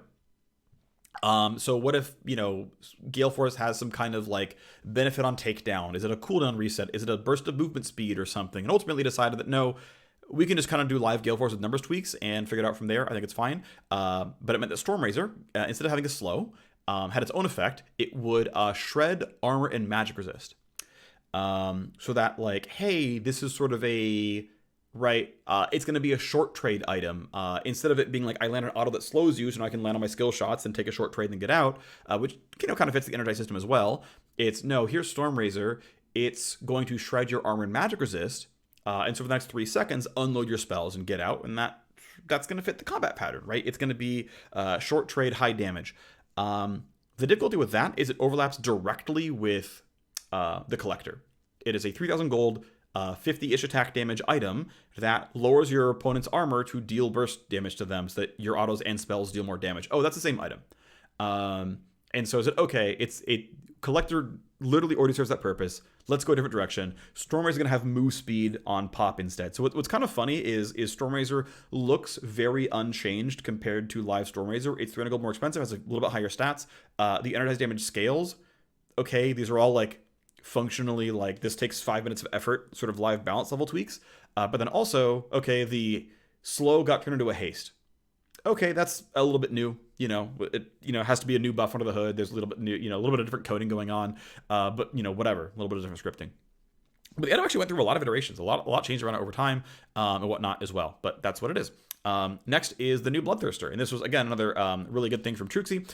So what if, Gale Force has some kind of like benefit on takedown? Is it a cooldown reset? Is it a burst of movement speed or something? And ultimately decided that no, we can just kind of do live Gale Force with numbers tweaks and figure it out from there. I think it's fine. But it meant that Stormrazor, instead of having a slow, had its own effect. It would shred armor and magic resist. So that like, hey, this is sort of a, right, it's going to be a short trade item. Instead of it being like, I land an auto that slows you, so now I can land on my skill shots and take a short trade and then get out, which, kind of fits the energized system as well. It's, no, here's Stormrazor. It's going to shred your armor and magic resist. And so for the next 3 seconds, unload your spells and get out. And that's going to fit the combat pattern, right? It's going to be short trade, high damage. The difficulty with that is it overlaps directly with the Collector. It is a 3,000 gold, 50-ish attack damage item that lowers your opponent's armor to deal burst damage to them so that your autos and spells deal more damage. Oh, that's the same item. And so is it, okay, Collector literally already serves that purpose. Let's go a different direction. Stormrazor is going to have move speed on pop instead. So what's kind of funny is Stormrazor looks very unchanged compared to live Stormrazor. It's 300 gold more expensive, has a little bit higher stats. The energized damage scales, okay, these are all like functionally like this takes 5 minutes of effort, sort of live balance level tweaks. But then also, okay, the slow got turned into a haste. Okay, that's a little bit new. It has to be a new buff under the hood. There's a little bit new, a little bit of different coding going on. But whatever, a little bit of different scripting. But the item actually went through a lot of iterations. A lot changed around it over time and whatnot as well. But that's what it is. Next is the new Bloodthirster, and this was again another really good thing from Truxie.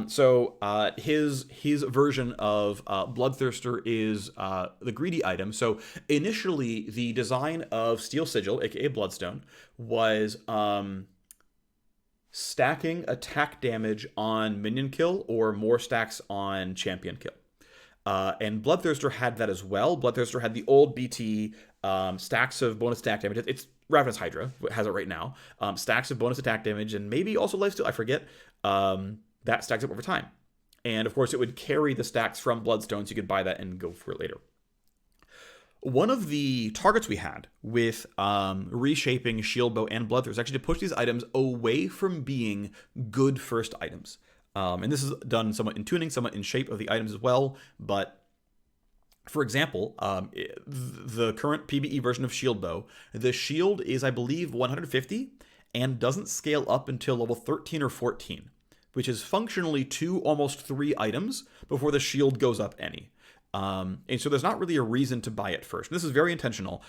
So his version of Bloodthirster is the greedy item. So initially, the design of Steel Sigil, aka Bloodstone, was stacking attack damage on minion kill or more stacks on champion kill. And Bloodthirster had that as well. Bloodthirster had the old BT stacks of bonus attack damage. It's Ravenous Hydra has it right now. Stacks of bonus attack damage and maybe also lifesteal, I forget. That stacks up over time. And of course it would carry the stacks from Bloodstone, so you could buy that and go for it later. One of the targets we had with reshaping Shield Bow and Bloodthirst is actually to push these items away from being good first items. And this is done somewhat in tuning, somewhat in shape of the items as well. But for example, the current PvE version of Shield Bow, the shield is, I believe, 150 and doesn't scale up until level 13 or 14, which is functionally 2, almost 3 items before the shield goes up any. And so there's not really a reason to buy it first. And this is very intentional.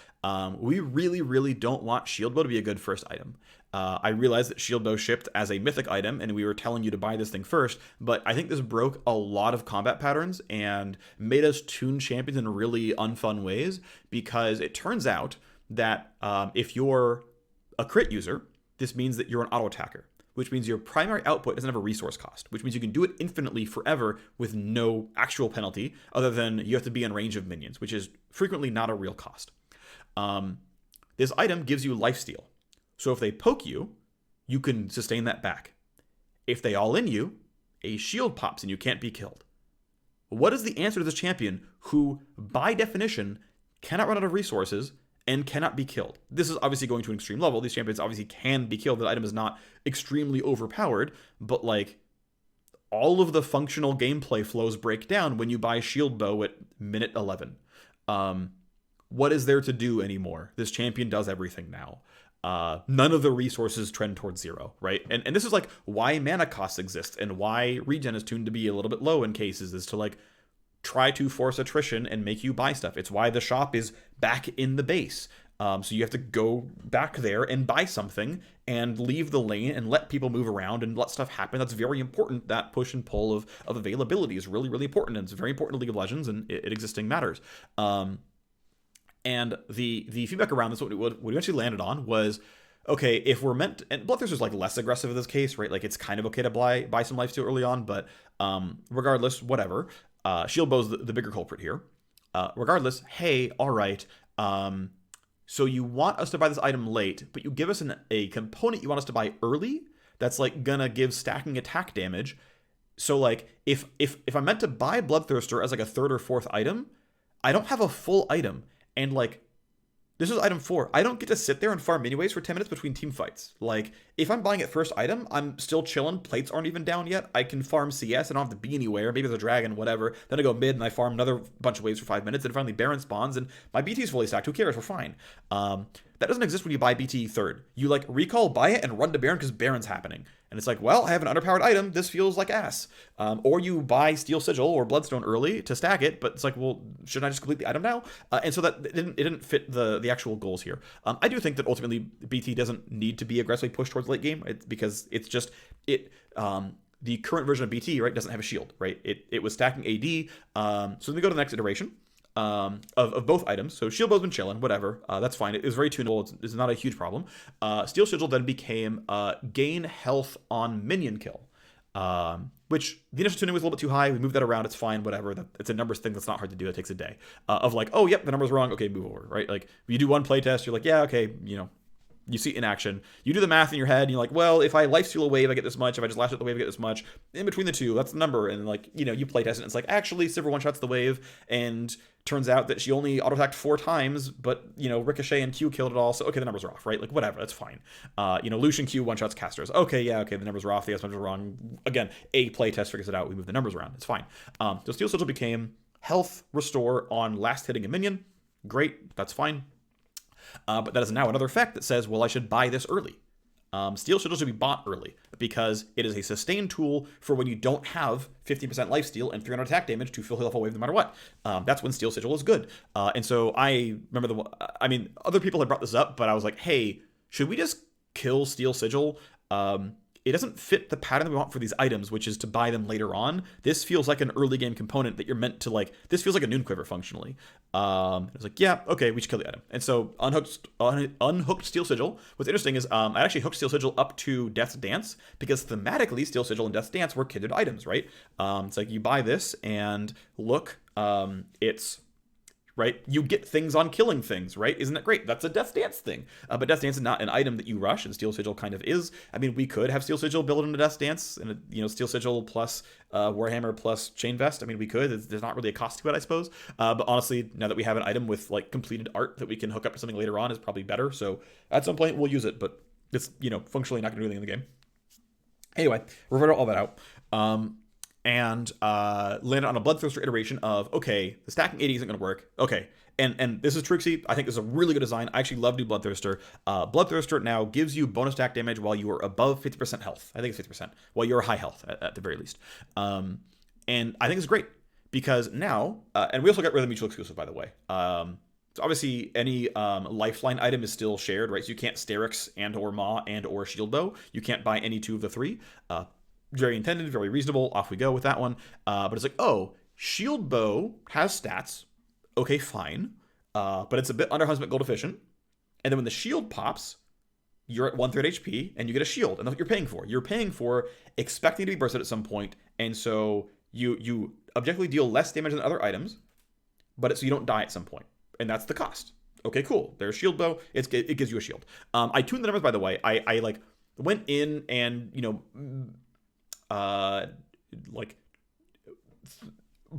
We really, really don't want Shield Bow to be a good first item. I realize that Shield Bow shipped as a mythic item, and we were telling you to buy this thing first, but I think this broke a lot of combat patterns and made us tune champions in really unfun ways, because it turns out that if you're a crit user, this means that you're an auto attacker, which means your primary output doesn't have a resource cost, which means you can do it infinitely forever with no actual penalty other than you have to be in range of minions, which is frequently not a real cost. This item gives you lifesteal. So if they poke you, you can sustain that back. If they all in you, a shield pops and you can't be killed. What is the answer to this champion who, by definition, cannot run out of resources and cannot be killed? This is obviously going to an extreme level. These champions obviously can be killed. The item is not extremely overpowered, but like all of the functional gameplay flows break down when you buy Shield Bow at minute 11. What is there to do anymore? This champion does everything now. None of the resources trend towards 0, right? And this is like why mana costs exist and why regen is tuned to be a little bit low in cases, is to like try to force attrition and make you buy stuff. It's why the shop is back in the base. So you have to go back there and buy something and leave the lane and let people move around and let stuff happen. That's very important. That push and pull of availability is really, really important. And it's very important to League of Legends, and it existing matters. And the feedback around this, what we actually landed on was, okay, if we're meant to, and Bloodthirst is like less aggressive in this case, right? Like it's kind of okay to buy some lifesteal early on, but regardless, whatever. Shield Bow's the bigger culprit here. Regardless, hey, all right. So you want us to buy this item late, but you give us a component you want us to buy early that's like gonna give stacking attack damage. So like if I'm meant to buy Bloodthirster as like a 3rd or 4th item, I don't have a full item. And like, this is item 4. I don't get to sit there and farm miniways for 10 minutes between team fights. Like, if I'm buying it first item, I'm still chilling. Plates aren't even down yet. I can farm CS. I don't have to be anywhere. Maybe there's a dragon, whatever. Then I go mid and I farm another bunch of waves for 5 minutes. And finally Baron spawns and my BT's fully stacked. Who cares? We're fine. That doesn't exist when you buy BT 3rd. You like recall, buy it, and run to Baron because Baron's happening. And it's like, well, I have an underpowered item. This feels like ass. Or you buy Steel Sigil or Bloodstone early to stack it, but it's like, well, shouldn't I just complete the item now? And so that it didn't fit the actual goals here. I do think that ultimately BT doesn't need to be aggressively pushed towards late game, because it's just the current version of BT, right, doesn't have a shield, right? It was stacking AD. So then we go to the next iteration. Of both items. So Shield Bow's been chilling, whatever. That's fine. It was very tunable. It's not a huge problem. Steel Sigil then became gain health on minion kill, which the initial tuning was a little bit too high. We moved that around. It's fine, whatever. It's a numbers thing that's not hard to do. It takes a day of like, oh, yep, the number's wrong. Okay, move over, right? Like you do one play test, you're like, yeah, okay, you see it in action. You do the math in your head, and you're like, well, if I lifesteal a wave, I get this much. If I just last hit the wave, I get this much. In between the two, that's the number. And like, you playtest it, and it's like, actually, Sivir one-shots the wave, and turns out that she only auto-attacked 4 times, but, Ricochet and Q killed it all, so okay, the numbers are off, right? Like, whatever, that's fine. Lucian Q one-shots casters. Okay, the numbers are off, the numbers are wrong. Again, a playtest figures it out, we move the numbers around, it's fine. So Steel Sigil became health restore on last hitting a minion. Great, that's fine. But that is now another effect that says, well, I should buy this early. Steel Sigil should be bought early because it is a sustained tool for when you don't have 50% lifesteal and 300 attack damage to fill health a wave no matter what. That's when Steel Sigil is good. And so I remember other people had brought this up, but I was like, hey, should we just kill Steel Sigil? It doesn't fit the pattern that we want for these items, which is to buy them later on. This feels like an early game component that you're meant to like. This feels like a Noon Quiver functionally. I was like, yeah, okay, we should kill the item. And so unhooked Steel Sigil. What's interesting is I actually hooked Steel Sigil up to Death's Dance because thematically Steel Sigil and Death's Dance were kindred items, right? It's like you buy this and look, it's right? You get things on killing things, right? Isn't that great? That's a Death Dance thing. But Death Dance is not an item that you rush, and Steel Sigil kind of is. I mean, we could have Steel Sigil built into Death Dance, and Steel Sigil plus Warhammer plus Chain Vest. I mean, we could. There's not really a cost to it, I suppose. But honestly, now that we have an item with like completed art that we can hook up to something later on, is probably better. So at some point we'll use it, but it's functionally not going to do anything in the game. Anyway, reverted all that out. And landed on a Bloodthirster iteration of, okay, the stacking AD isn't going to work. Okay, and this is Trixie. I think this is a really good design. I actually love new Bloodthirster. Bloodthirster now gives you bonus stack damage while you are above 50% health. I think it's 50%. While you're high health, at the very least. And I think it's great, because now, and we also got rid of the mutual exclusive, by the way. So obviously, any lifeline item is still shared, right? So you can't Sterix and or Maw and or Shield Bow. You can't buy any two of the three. Very intended, very reasonable. Off we go with that one. But it's like, oh, Shield Bow has stats. Okay, fine. But it's a bit under Huntsman Gold efficient. And then when the shield pops, you're at 1/3 HP and you get a shield. And that's what you're paying for. You're paying for expecting to be bursted at some point. And so you objectively deal less damage than other items, but it's so you don't die at some point. And that's the cost. Okay, cool. There's Shield Bow. It gives you a shield. I tuned the numbers, by the way. I like went in and,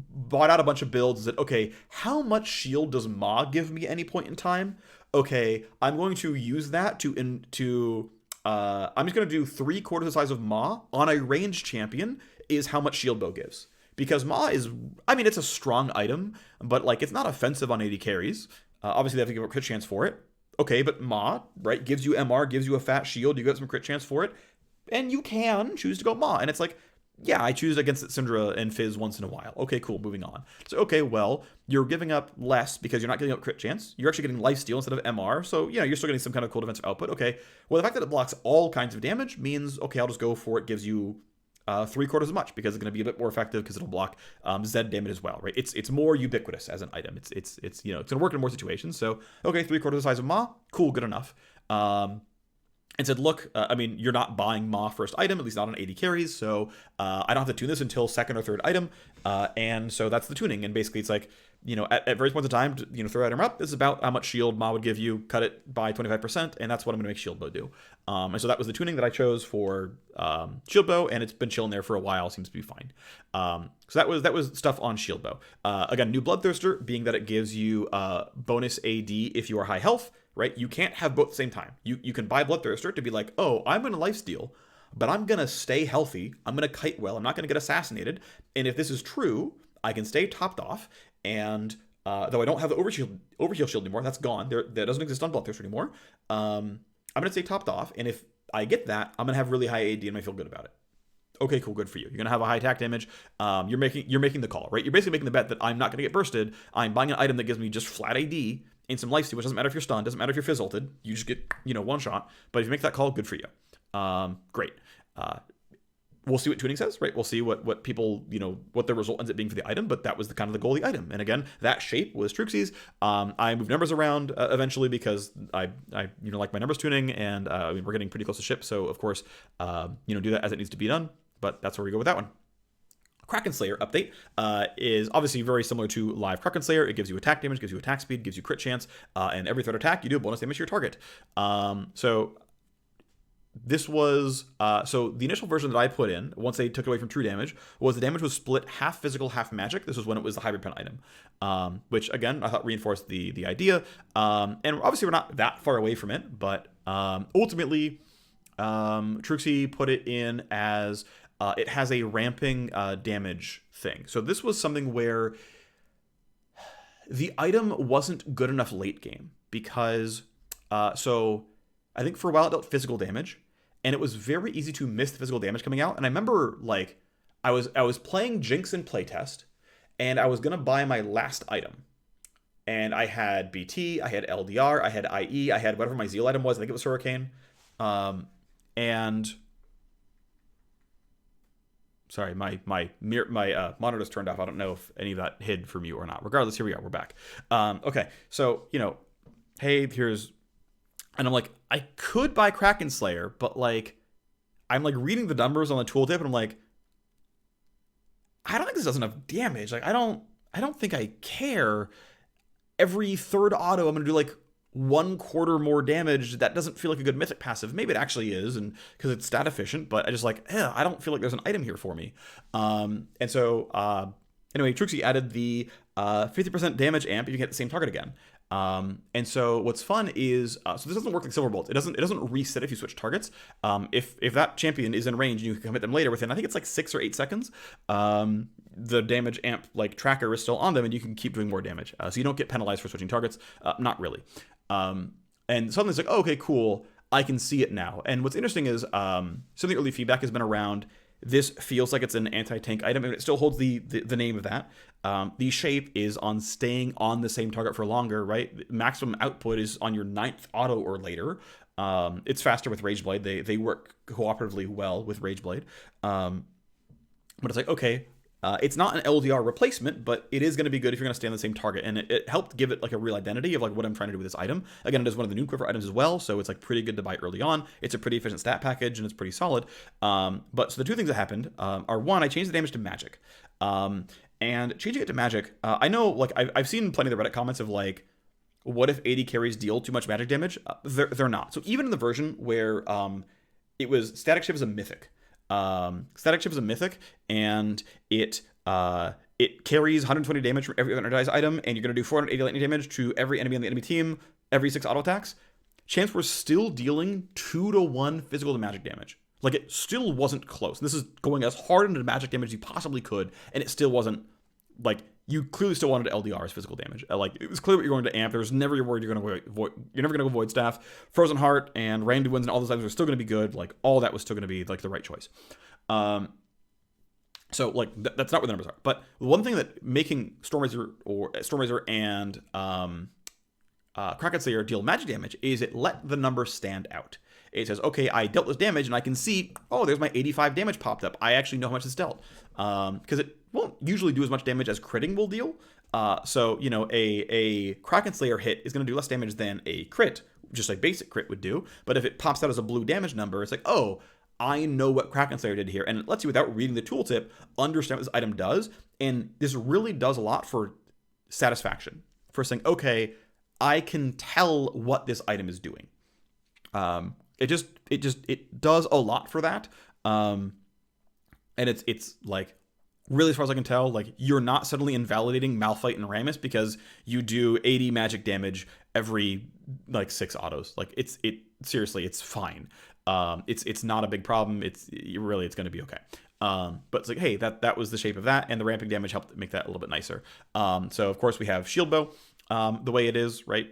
bought out a bunch of builds that, okay, how much shield does Ma give me at any point in time? Okay, I'm going to use that I'm just going to do 3/4 the size of Ma on a ranged champion is how much Shield Bow gives. Because Ma is, I mean, it's a strong item, but like it's not offensive on AD carries. Obviously, they have to give a crit chance for it. Okay, but Ma, right, gives you MR, gives you a fat shield, you get some crit chance for it, and you can choose to go Ma. And it's like, yeah, I choose against Syndra and Fizz once in a while. Okay, cool, moving on. So, okay, well, you're giving up less because you're not giving up crit chance. You're actually getting lifesteal instead of MR. So, you're still getting some kind of cool defensive output. Okay, well, the fact that it blocks all kinds of damage means, okay, I'll just go for it. Gives you 3/4 as much because it's going to be a bit more effective because it'll block Zed damage as well, right? It's more ubiquitous as an item. It's going to work in more situations. So, okay, 3/4 the size of Ma. Cool, good enough. And said, look, you're not buying Ma first item, at least not on 80 carries, so I don't have to tune this until second or third item, and so that's the tuning. And basically, it's like, at various points in time, throw item up. This is about how much shield Ma would give you, cut it by 25%, and that's what I'm going to make Shield Bow do. And so that was the tuning that I chose for Shield Bow, and it's been chilling there for a while. Seems to be fine. So that was stuff on Shield Bow. Again, new Bloodthirster, being that it gives you bonus AD if you are high health. Right? You can't have both at the same time. You can buy Bloodthirster to be like, oh, I'm going to lifesteal, but I'm going to stay healthy. I'm going to kite well. I'm not going to get assassinated. And if this is true, I can stay topped off. And though I don't have the overheal shield anymore, that's gone. That doesn't exist on Bloodthirster anymore. I'm going to stay topped off. And if I get that, I'm going to have really high AD and I feel good about it. Okay, cool, good for you. You're going to have a high attack damage. You're making the call, right? You're basically making the bet that I'm not going to get bursted. I'm buying an item that gives me just flat AD and some lifesteal, which doesn't matter if you're stunned, doesn't matter if you're fizz ulted. You just get, one shot. But if you make that call, good for you. Great. We'll see what tuning says, right? We'll see what people, what the result ends up being for the item, but that was the kind of the goal of the item. And again, that shape was Trixie's. I moved numbers around eventually because I like my numbers tuning, and we're getting pretty close to ship. So of course, do that as it needs to be done. But that's where we go with that one. Kraken Slayer update is obviously very similar to live Kraken Slayer. It gives you attack damage, gives you attack speed, gives you crit chance, and every third attack you do a bonus damage to your target. So this was so the initial version that I put in once they took it away from true damage was the damage was split half physical, half magic. This was when it was the hybrid pen item, which again I thought reinforced the idea. And obviously we're not that far away from it, but ultimately Trixie put it in as it has a ramping damage thing. So this was something where the item wasn't good enough late game because so I think for a while it dealt physical damage, and it was very easy to miss the physical damage coming out. And I remember like I was playing Jinx in playtest, and I was gonna buy my last item, and I had BT, I had LDR, I had IE, I had whatever my Zeal item was. I think it was Hurricane, and sorry, my monitor's turned off. I don't know if any of that hid from you or not. Regardless, here we are. We're back. Okay, so hey, here's. And I'm like, I could buy Kraken Slayer, but like, I'm like reading the numbers on the tooltip, and I'm like, I don't think this does enough damage. Like, I don't think I care. every third auto, I'm going to do like 1/4 more damage. That doesn't feel like a good mythic passive. Maybe it actually is, and because it's stat efficient, but I just like, I don't feel like there's an item here for me. And so, anyway, Trixie added the 50% damage amp if you get the same target again. And so what's fun is, so this doesn't work like Silver Bolt. It doesn't reset if you switch targets. If that champion is in range and you can commit them later within, I think it's like 6 or 8 seconds, the damage amp like tracker is still on them and you can keep doing more damage. So you don't get penalized for switching targets. Not really. And suddenly it's like, oh, okay, cool. I can see it now. And what's interesting is, some of the early feedback has been around, this feels like it's an anti-tank item, and it still holds the name of that. The shape is on staying on the same target for longer, right? Maximum output is on your 9th auto or later. It's faster with Rageblade. They work cooperatively well with Rageblade. But it's like, okay, it's not an LDR replacement, but it is going to be good if you're going to stay on the same target. And it helped give it like a real identity of like what I'm trying to do with this item. Again, it is one of the new Quiver items as well, so it's like pretty good to buy early on. It's a pretty efficient stat package and it's pretty solid. But so the two things that happened are, one, I changed the damage to magic. And changing it to magic, I know like I've seen plenty of the Reddit comments of like, what if AD carries deal too much magic damage? They're not. So even in the version where it was Static Shiv is a mythic. Static Shiv is a mythic, and it carries 120 damage from every energized item, and you're going to do 480 lightning damage to every enemy on the enemy team every 6 auto attacks. Chance we're still dealing 2-to-1 physical to magic damage. Like, it still wasn't close. This is going as hard into magic damage as you possibly could, and it still wasn't, like, you clearly still wanted LDR as physical damage. Like, it was clear what you're going to amp. There was never your word you're going to avoid. You're never going to go Void Staff. Frozen Heart and Randy Winds and all those items are still going to be good. Like, all that was still going to be, like, the right choice. So, like, that's not what the numbers are. But one thing that making Stormrazor and Kraken Slayer deal magic damage is it let the number stand out. It says, okay, I dealt this damage, and I can see, oh, there's my 85 damage popped up. I actually know how much it's dealt. Because it won't usually do as much damage as critting will deal. So, you know, a Kraken Slayer hit is going to do less damage than a crit, just like basic crit would do. But if it pops out as a blue damage number, it's like, oh, I know what Kraken Slayer did here. And it lets you, without reading the tooltip, understand what this item does. And this really does a lot for satisfaction. For saying, okay, I can tell what this item is doing. It does a lot for that. And it's like, really, as far as I can tell, like, you're not suddenly invalidating Malphite and Rammus because you do 80 magic damage every like 6 autos. Like, seriously, it's fine. It's not a big problem. It's going to be okay. But it's like, hey, that was the shape of that, and the ramping damage helped make that a little bit nicer. So of course we have Shield Bow, the way it is, right?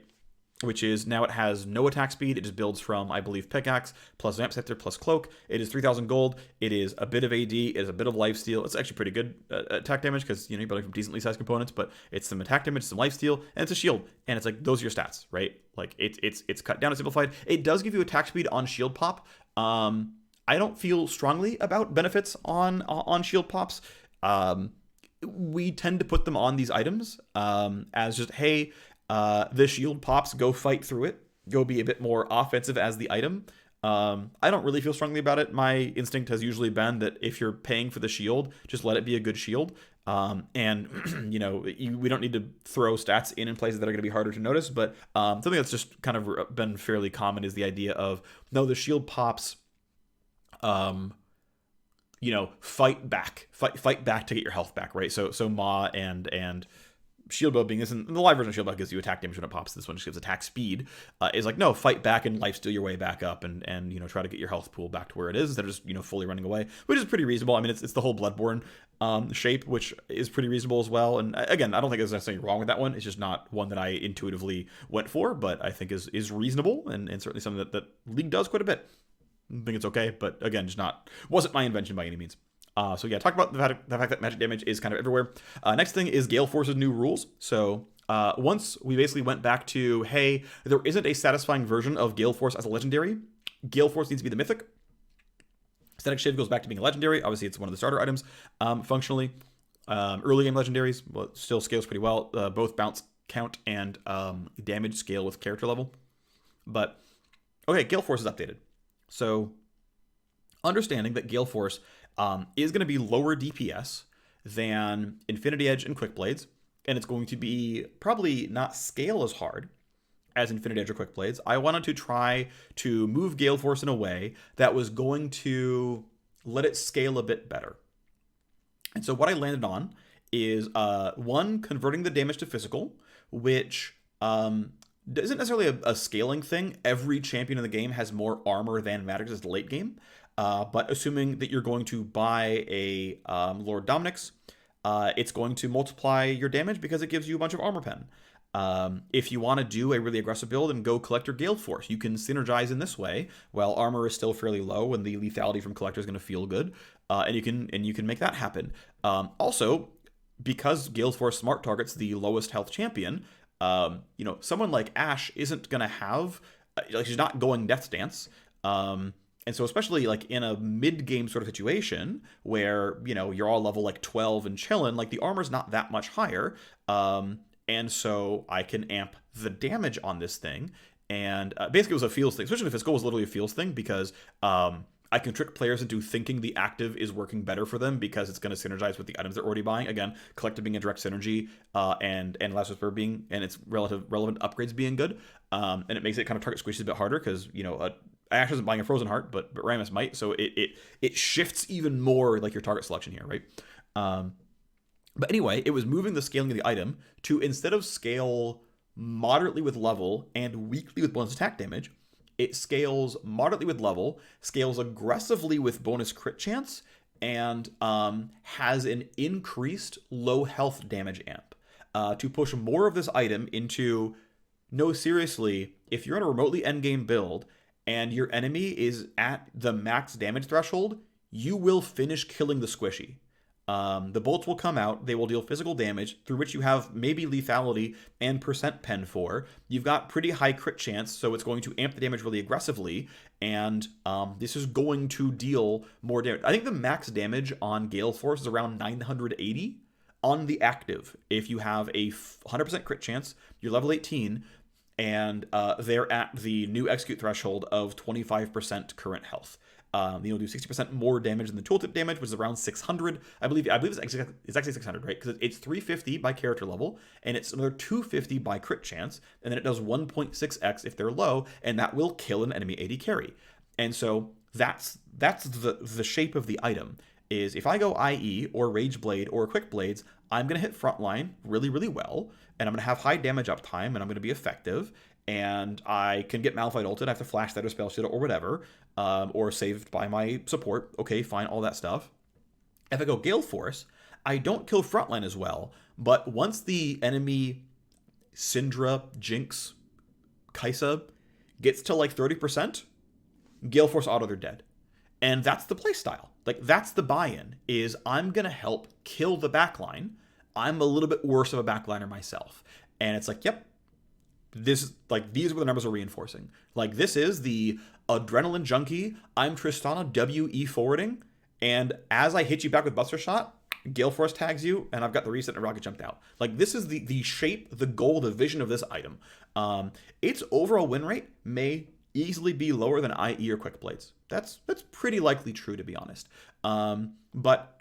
Which is, now it has no attack speed. It just builds from, I believe, Pickaxe, plus Vamp Scepter, plus Cloak. It is 3,000 gold. It is a bit of AD. It is a bit of lifesteal. It's actually pretty good attack damage because, you know, you're building from decently sized components, but it's some attack damage, some lifesteal, and it's a shield. And it's like, those are your stats, right? Like, it's cut down and simplified. It does give you attack speed on shield pop. I don't feel strongly about benefits on shield pops. We tend to put them on these items as just, hey, the shield pops, go fight through it, go be a bit more offensive as the item. I don't really feel strongly about it. My instinct has usually been that if you're paying for the shield, just let it be a good shield. And you know, we don't need to throw stats in places that are going to be harder to notice. But something that's just kind of been fairly common is the idea of, no, the shield pops, you know, fight back to get your health back, right? So Ma and Shield Bow being this, and the live version of Shield Bow gives you attack damage when it pops. This one just gives attack speed. Is like, no, fight back and lifesteal your way back up, and you know, try to get your health pool back to where it is instead of just, you know, fully running away, which is pretty reasonable. I mean, it's the whole Bloodborne shape, which is pretty reasonable as well. And again, I don't think there's necessarily wrong with that one. It's just not one that I intuitively went for, but I think is reasonable and certainly something that League does quite a bit. I think it's okay, but again, just wasn't my invention by any means. So yeah, talk about the fact that magic damage is kind of everywhere. Next thing is Gale Force's new rules. So once we basically went back to, hey, there isn't a satisfying version of Gale Force as a legendary. Gale Force needs to be the mythic. Static Shiv goes back to being a legendary. Obviously, it's one of the starter items functionally. Early game legendaries, well, still scales pretty well. Both bounce count and damage scale with character level. But okay, Gale Force is updated. So understanding that Gale Force is going to be lower DPS than Infinity Edge and Quick Blades. and it's going to be probably not scale as hard as Infinite Edge or Quick Blades. I wanted to try to move Gale Force in a way that was going to let it scale a bit better. And so what I landed on is one, converting the damage to physical, which isn't necessarily a scaling thing. Every champion in the game has more armor than matters as the late game. But assuming that you're going to buy a Lord Dominic's, it's going to multiply your damage because it gives you a bunch of armor pen. If you want to do a really aggressive build and go Collector Gale Force, you can synergize in this way while armor is still fairly low and the lethality from Collector is going to feel good, and you can make that happen. Also, because Gale Force smart targets the lowest health champion, someone like Ashe isn't going to have she's not going Death Stance. And so especially like in a mid-game sort of situation where, you're all level like 12 and chilling, like the armor's not that much higher. And so I can amp the damage on this thing. And basically it was a feels thing. Switching to physical was literally a feels thing because I can trick players into thinking the active is working better for them because it's going to synergize with the items they're already buying. Again, Collective being a direct synergy, and Last Whisper being, and its relevant upgrades being good. And it makes it kind of target squishes a bit harder because, Ash isn't buying a Frozen Heart, but Rammus might. So it shifts even more like your target selection here, right? But anyway, it was moving the scaling of the item to, instead of scale moderately with level and weakly with bonus attack damage, it scales moderately with level, scales aggressively with bonus crit chance, and has an increased low health damage amp to push more of this item into, no, seriously, if you're in a remotely endgame build and your enemy is at the max damage threshold, you will finish killing the squishy. The bolts will come out, they will deal physical damage, through which you have maybe lethality and percent pen for. You've got pretty high crit chance, so it's going to amp the damage really aggressively, and this is going to deal more damage. I think the max damage on Gale Force is around 980 on the active. If you have a 100% crit chance, you're level 18, and they're at the new execute threshold of 25% current health. You'll do 60% more damage than the tooltip damage, which is around 600. I believe it's actually 600, right? Because it's 350 by character level, and it's another 250 by crit chance, and then it does 1.6x if they're low, and that will kill an enemy AD carry. And so that's the shape of the item. Is if I go IE or Rage Blade or Quick Blades, I'm going to hit frontline really, really well, and I'm going to have high damage uptime, and I'm going to be effective, and I can get Malphite ulted. I have to flash that or spell shit or whatever, or saved by my support. Okay, fine, all that stuff. If I go Gale Force, I don't kill frontline as well, but once the enemy Syndra, Jinx, Kaisa gets to like 30%, Gale Force auto, they're dead. And that's the playstyle. Like, that's the buy-in, is I'm going to help kill the backline. I'm a little bit worse of a backliner myself. And it's like, yep, these are what the numbers are reinforcing. Like, this is the adrenaline junkie, I'm Tristana WE forwarding, and as I hit you back with Buster Shot, Gale Force tags you, and I've got the reset and rocket jumped out. Like, this is the shape, the goal, the vision of this item. Its overall win rate may easily be lower than IE or Quick Blades. That's pretty likely true, to be honest. But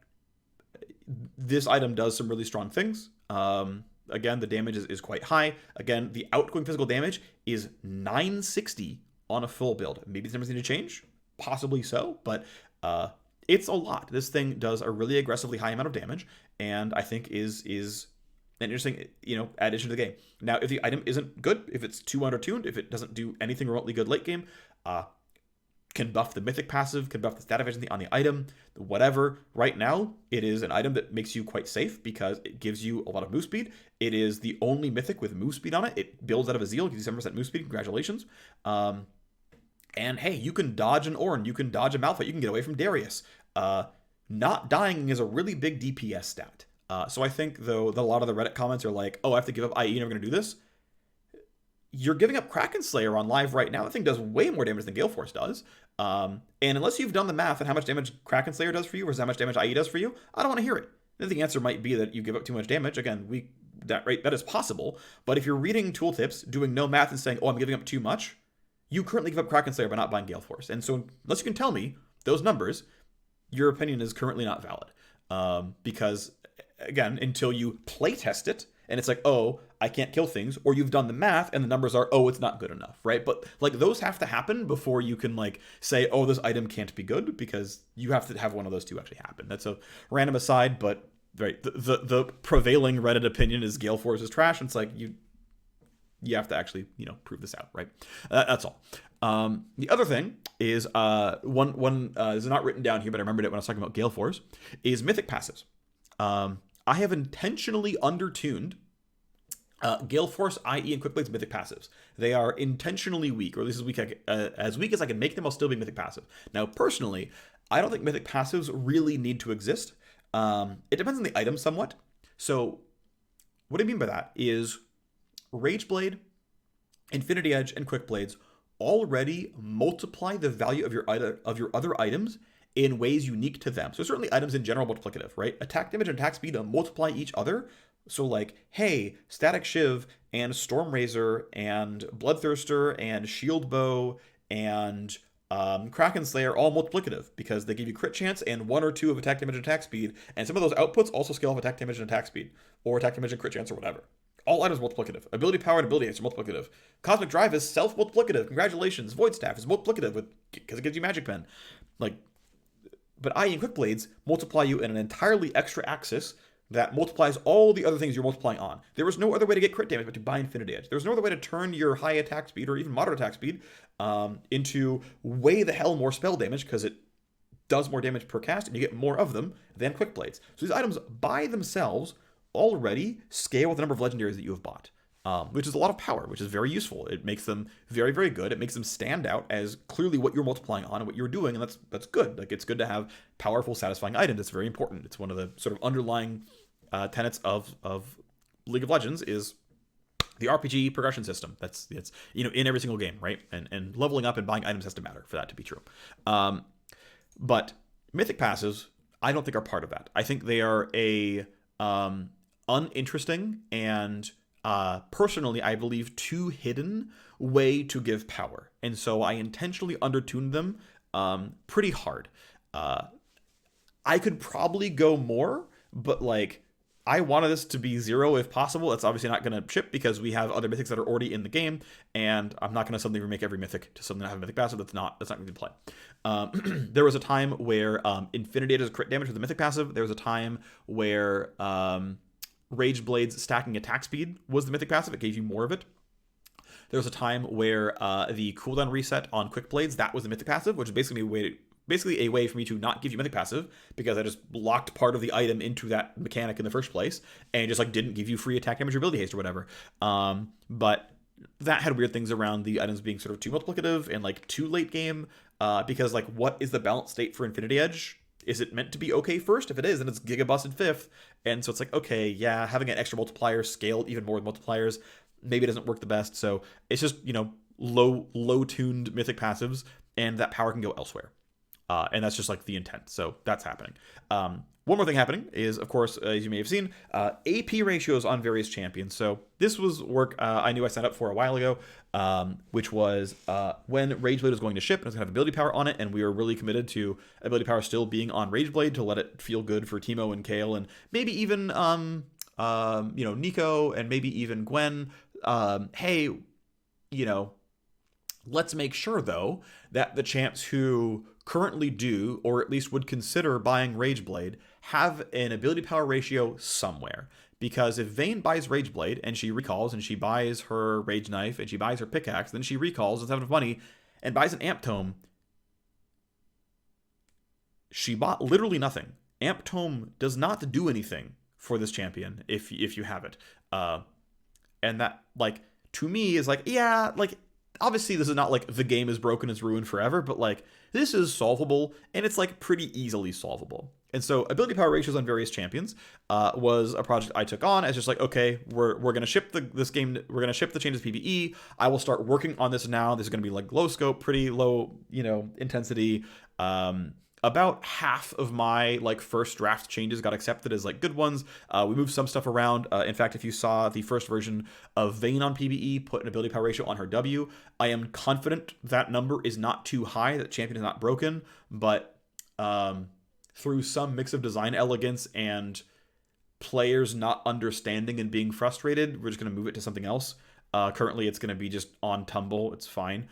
this item does some really strong things. Again, the damage is quite high. Again, the outgoing physical damage is 960 on a full build. Maybe the numbers need to change, possibly so, but it's a lot. This thing does a really aggressively high amount of damage, and I think is an interesting, addition to the game. Now, if the item isn't good, if it's too undertuned, if it doesn't do anything remotely good late game, can buff the mythic passive, can buff the stat efficiency on the item, whatever. Right now, it is an item that makes you quite safe because it gives you a lot of move speed. It is the only mythic with move speed on it. It builds out of a Zeal, gives you 7% move speed. Congratulations. And hey, you can dodge an Ornn, you can dodge a Malphite, you can get away from Darius. Not dying is a really big DPS stat. So I think, though, that a lot of the Reddit comments are like, oh, I have to give up IE and I'm going to do this. You're giving up Kraken Slayer on live right now. That thing does way more damage than Gale Force does. And unless you've done the math on how much damage Kraken Slayer does for you versus how much damage IE does for you, I don't want to hear it. And the answer might be that you give up too much damage. Again, that is possible. But if you're reading tooltips, doing no math and saying, oh, I'm giving up too much, you currently give up Kraken Slayer by not buying Gale Force. And so unless you can tell me those numbers, your opinion is currently not valid. Because, again, until you playtest it and it's like, oh, I can't kill things, or you've done the math and the numbers are, oh, it's not good enough, right? But like those have to happen before you can like say, oh, this item can't be good, because you have to have one of those two actually happen. That's a random aside, but right, the prevailing Reddit opinion is Gale Force is trash, and it's like you have to actually, prove this out, right? That's all. The other thing is one is not written down here, but I remembered it when I was talking about Gale Force, is mythic passives. I have intentionally undertuned Gale Force, IE, and Quick Blade's mythic passives. They are intentionally weak, or at least as weak as I can make them, I'll still be mythic passive. Now, personally, I don't think mythic passives really need to exist. It depends on the item somewhat. So what I mean by that is Rage Blade, Infinity Edge, and Quick Blades already multiply the value of your other items in ways unique to them. So certainly items in general multiplicative, right? Attack damage and attack speed multiply each other. So like, hey, Static Shiv and Storm Razor and Bloodthirster and Shield Bow and Kraken Slayer all multiplicative because they give you crit chance and 1 or 2 of attack damage and attack speed. And some of those outputs also scale off attack damage and attack speed, or attack damage and crit chance, or whatever. All items multiplicative. Ability power and ability haste are multiplicative. Cosmic Drive is self-multiplicative. Congratulations. Void Staff is multiplicative because it gives you Magic Pen. But IE and Quick Blades multiply you in an entirely extra axis that multiplies all the other things you're multiplying on. There was no other way to get crit damage but to buy Infinity Edge. There was no other way to turn your high attack speed or even moderate attack speed into way the hell more spell damage, because it does more damage per cast and you get more of them than Quick Blades. So these items by themselves already scale with the number of legendaries that you have bought, which is a lot of power, which is very useful. It makes them very, very good. It makes them stand out as clearly what you're multiplying on and what you're doing, and that's good. Like, it's good to have powerful, satisfying items. It's very important. It's one of the sort of underlying tenets of League of Legends is the RPG progression system. It's in every single game, right? And leveling up and buying items has to matter for that to be true. But mythic passives, I don't think are part of that. I think they are a uninteresting and personally, I believe, too hidden way to give power. And so I intentionally undertuned them pretty hard. I could probably go more, but like, I wanted this to be 0 if possible. That's obviously not going to ship because we have other mythics that are already in the game, and I'm not going to suddenly remake every mythic to something that have a mythic passive. That's not going to play. There was a time where Infinity Edge is crit damage with a mythic passive. There was a time where Rage Blade's stacking attack speed was the mythic passive. It gave you more of it. There was a time where the cooldown reset on Quick Blades, that was the mythic passive, which is basically a way for me to not give you mythic passive because I just locked part of the item into that mechanic in the first place and just like didn't give you free attack damage or ability haste or whatever. But that had weird things around the items being sort of too multiplicative and like too late game because like, what is the balance state for Infinity Edge? Is it meant to be okay first? If it is, then it's Giga Busted 5th. And so it's like, okay, yeah, having an extra multiplier scaled even more with multipliers maybe doesn't work the best. So it's just, low tuned mythic passives, and that power can go elsewhere. And that's just like the intent. So that's happening. One more thing happening is, of course, as you may have seen, AP ratios on various champions. So this was work I knew I signed up for a while ago, which was when Rageblade was going to ship and it was going to have ability power on it, and we were really committed to ability power still being on Rageblade to let it feel good for Teemo and Kayle and maybe even Nico and maybe even Gwen. Hey, let's make sure though that the champs who currently do, or at least would consider buying Rageblade, have an ability power ratio somewhere. Because if Vayne buys Rageblade and she recalls and she buys her Rage Knife and she buys her pickaxe, then she recalls, doesn't have enough money, and buys an Amp Tome, she bought literally nothing. Amp Tome does not do anything for this champion if you have it. And that, like, to me is like, yeah, like, obviously this is not like the game is broken, it's ruined forever, but like, this is solvable, and it's like pretty easily solvable. And so ability power ratios on various champions was a project I took on as just like, okay, we're gonna ship this game, we're gonna ship the changes PvE. I will start working on this now. This is gonna be like low scope, pretty low, intensity. About half of my like first draft changes got accepted as like good ones. We moved some stuff around. In fact, if you saw the first version of Vayne on PvE put an ability power ratio on her W, I am confident that number is not too high, that champion is not broken, but through some mix of design elegance and players not understanding and being frustrated, we're just going to move it to something else. Currently, it's going to be just on Tumble. It's fine.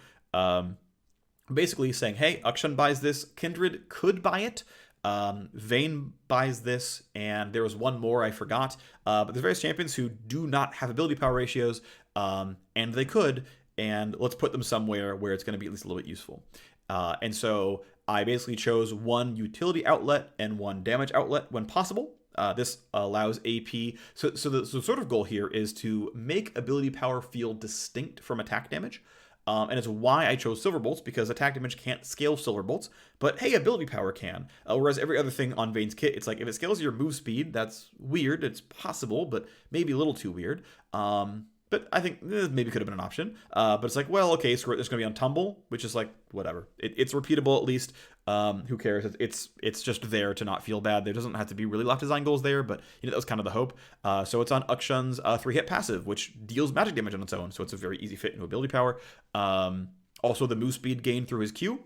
Basically saying, hey, Akshan buys this, Kindred could buy it, Vayne buys this, and there was one more I forgot. But there's various champions who do not have ability power ratios, and they could, and let's put them somewhere where it's going to be at least a little bit useful. And so I basically chose one utility outlet and one damage outlet when possible. This allows AP. So the sort of goal here is to make ability power feel distinct from attack damage. And it's why I chose Silver Bolts, because attack damage can't scale Silver Bolts, but hey, ability power can. Whereas every other thing on Vayne's kit, it's like if it scales your move speed, that's weird. It's possible, but maybe a little too weird. But I think maybe could have been an option. But it's like, well, okay, screw it. It's going to be on Tumble, which is like, whatever. It's repeatable at least. Who cares? It's just there to not feel bad. There doesn't have to be really left design goals there, but that was kind of the hope. So it's on Akshan's 3-hit passive, which deals magic damage on its own. So it's a very easy fit into ability power. Also, the move speed gain through his Q.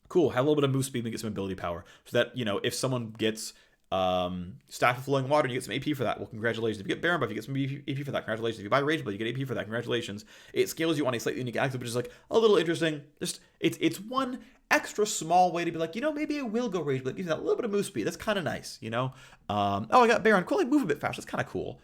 Cool. Have a little bit of move speed and get some ability power. So that, if someone gets Staff of Flowing Water, and you get some AP for that, well, congratulations. If you get Baron Buff, you get some AP for that, congratulations. If you buy Rage Blade, you get AP for that, congratulations. It scales you on a slightly unique active, which is like a little interesting. Just it's one extra small way to be like, maybe I will go Rage Blade, using that little bit of move speed. That's kind of nice, Oh, I got Baron. Cool, I move a bit fast. That's kind of cool.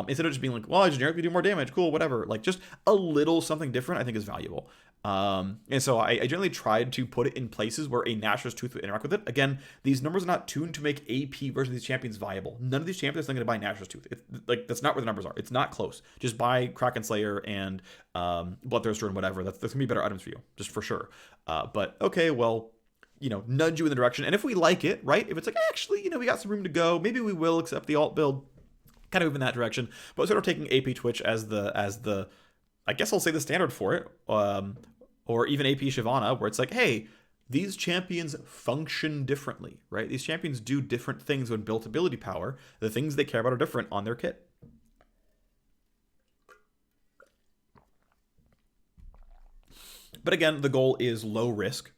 Instead of just being like, well, I generically do more damage, cool, whatever. Like, just a little something different, I think, is valuable. And so I generally tried to put it in places where a Nashor's Tooth would interact with it. Again, these numbers are not tuned to make AP versions of these champions viable. None of these champions are going to buy Nashor's Tooth. That's not where the numbers are. It's not close. Just buy Kraken Slayer and Bloodthirster and whatever. That's going to be better items for you, just for sure. But, okay, well, nudge you in the direction. And if we like it, right, if it's like, actually, we got some room to go, maybe we will accept the alt build, kind of move in that direction. But sort of taking AP Twitch as the I guess I'll say the standard for it, or even AP Shyvana, where it's like, hey, these champions function differently, right? These champions do different things when built ability power. The things they care about are different on their kit. But again, the goal is low risk.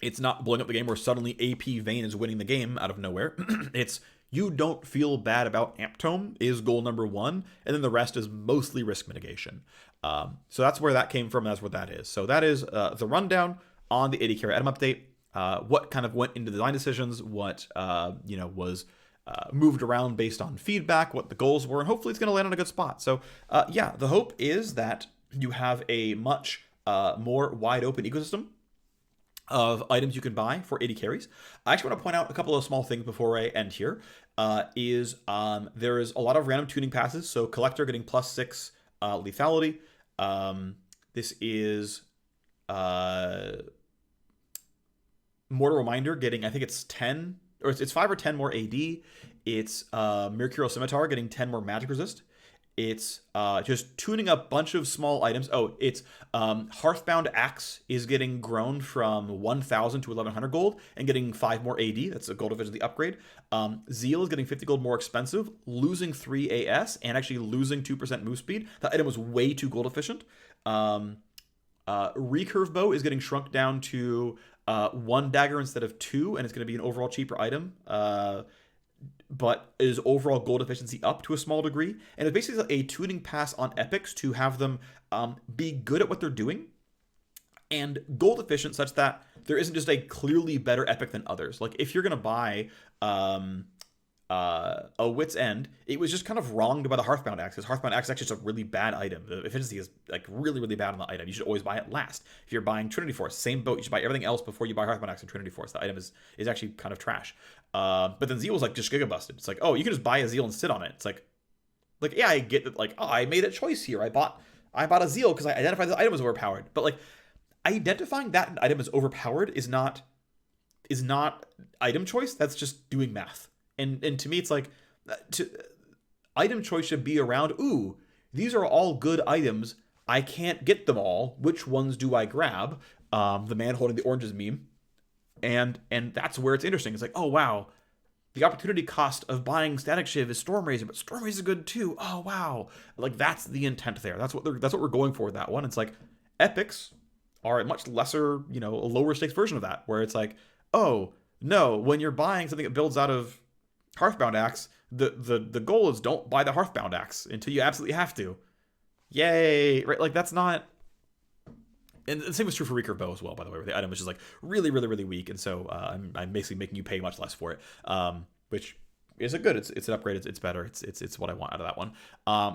It's not blowing up the game where suddenly AP Vayne is winning the game out of nowhere. It's you don't feel bad about Amp Tome is goal number 1, and then the rest is mostly risk mitigation. So that's where that came from. That's what that is. So that is the rundown on the AD carry item update. What kind of went into design decisions, what was moved around based on feedback, what the goals were, and hopefully it's going to land on a good spot. So yeah, the hope is that you have a much more wide open ecosystem of items you can buy for AD carries. I actually want to point out a couple of small things before I end here. There is a lot of random tuning passes. So Collector getting +6 lethality. This is Mortal Reminder getting, I think it's 10, or it's 5 or 10 more AD. It's Mercurial Scimitar getting 10 more magic resist. It's just tuning a bunch of small items. Oh, it's Hearthbound Axe is getting grown from 1,000 to 1,100 gold and getting 5 more AD. That's a gold efficiency upgrade. Zeal is getting 50 gold more expensive, losing 3 AS, and actually losing 2% move speed. That item was way too gold efficient. Recurve Bow is getting shrunk down to 1 dagger instead of 2, and it's going to be an overall cheaper item. But is overall gold efficiency up to a small degree. And it's basically a tuning pass on epics to have them be good at what they're doing and gold efficient such that there isn't just a clearly better epic than others. Like if you're going to buy a Wit's End, it was just kind of wrong to buy the Hearthbound Axe, because Hearthbound Axe is actually just a really bad item. The efficiency is like really, really bad on the item. You should always buy it last. If you're buying Trinity Force, same boat. You should buy everything else before you buy Hearthbound Axe and Trinity Force. The item is actually kind of trash. But then Zeal was like just giga busted. It's like, oh, you can just buy a Zeal and sit on it. It's like yeah, I get that. Like, oh, I made a choice here. I bought a Zeal because I identified the item as overpowered. But like, identifying that an item is overpowered is not item choice. That's just doing math. And to me, it's like, item choice should be around, ooh, these are all good items. I can't get them all. Which ones do I grab? The man holding the oranges meme. And that's where it's interesting. It's like, oh, wow, the opportunity cost of buying Static Shiv is Stormrazor, but Stormrazor is good too. Oh, wow. Like, that's the intent there. That's what we're going for with that one. It's like, epics are a much lesser, a lower stakes version of that, where it's like, oh, no, when you're buying something that builds out of Hearthbound Axe, The goal is don't buy the Hearthbound axe until you absolutely have to. Yay, right? Like that's not. And the same was true for Recurve Bow as well, by the way, where the item was just like really, really, really weak, and so I'm basically making you pay much less for it, which isn't good. It's an upgrade. It's better. It's what I want out of that one.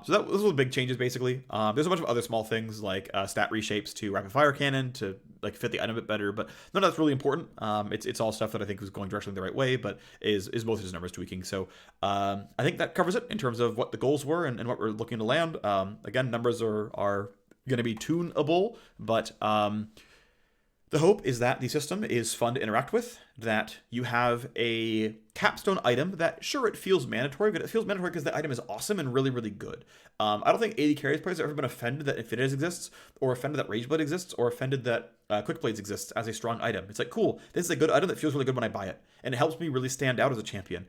So those were the big changes basically. There's a bunch of other small things like stat reshapes to rapid fire cannon to like fit the item a bit better, but none of that's really important. It's all stuff that I think was going directly the right way, but is both his numbers tweaking. So I think that covers it in terms of what the goals were and what we're looking to land. Again, numbers are going to be tunable, but the hope is that the system is fun to interact with, that you have a capstone item that, sure, it feels mandatory, but it feels mandatory because the item is awesome and really, really good. I don't think AD carries players have ever been offended that Infinities exists, or offended that Rageblade exists, or offended that Quick Blades exists as a strong item. It's like, cool, this is a good item that feels really good when I buy it, and it helps me really stand out as a champion.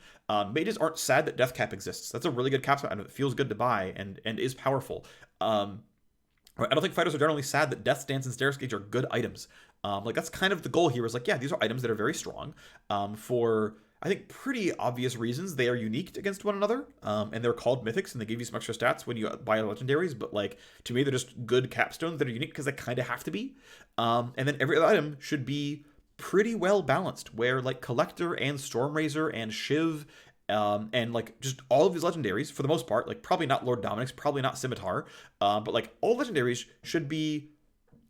Mages aren't sad that Deathcap exists. That's a really good capstone item that feels good to buy and is powerful. I don't think fighters are generally sad that Death's Dance and Stair Gauge are good items. Like that's kind of the goal here is like, yeah, these are items that are very strong for, I think, pretty obvious reasons. They are unique against one another, and they're called mythics, and they give you some extra stats when you buy legendaries, but like, to me, they're just good capstones that are unique because they kind of have to be. And then every other item should be pretty well balanced, where like Collector and Stormrazor and Shiv and like just all of these legendaries, for the most part, like probably not Lord Dominic's, probably not Scimitar, but like all legendaries should be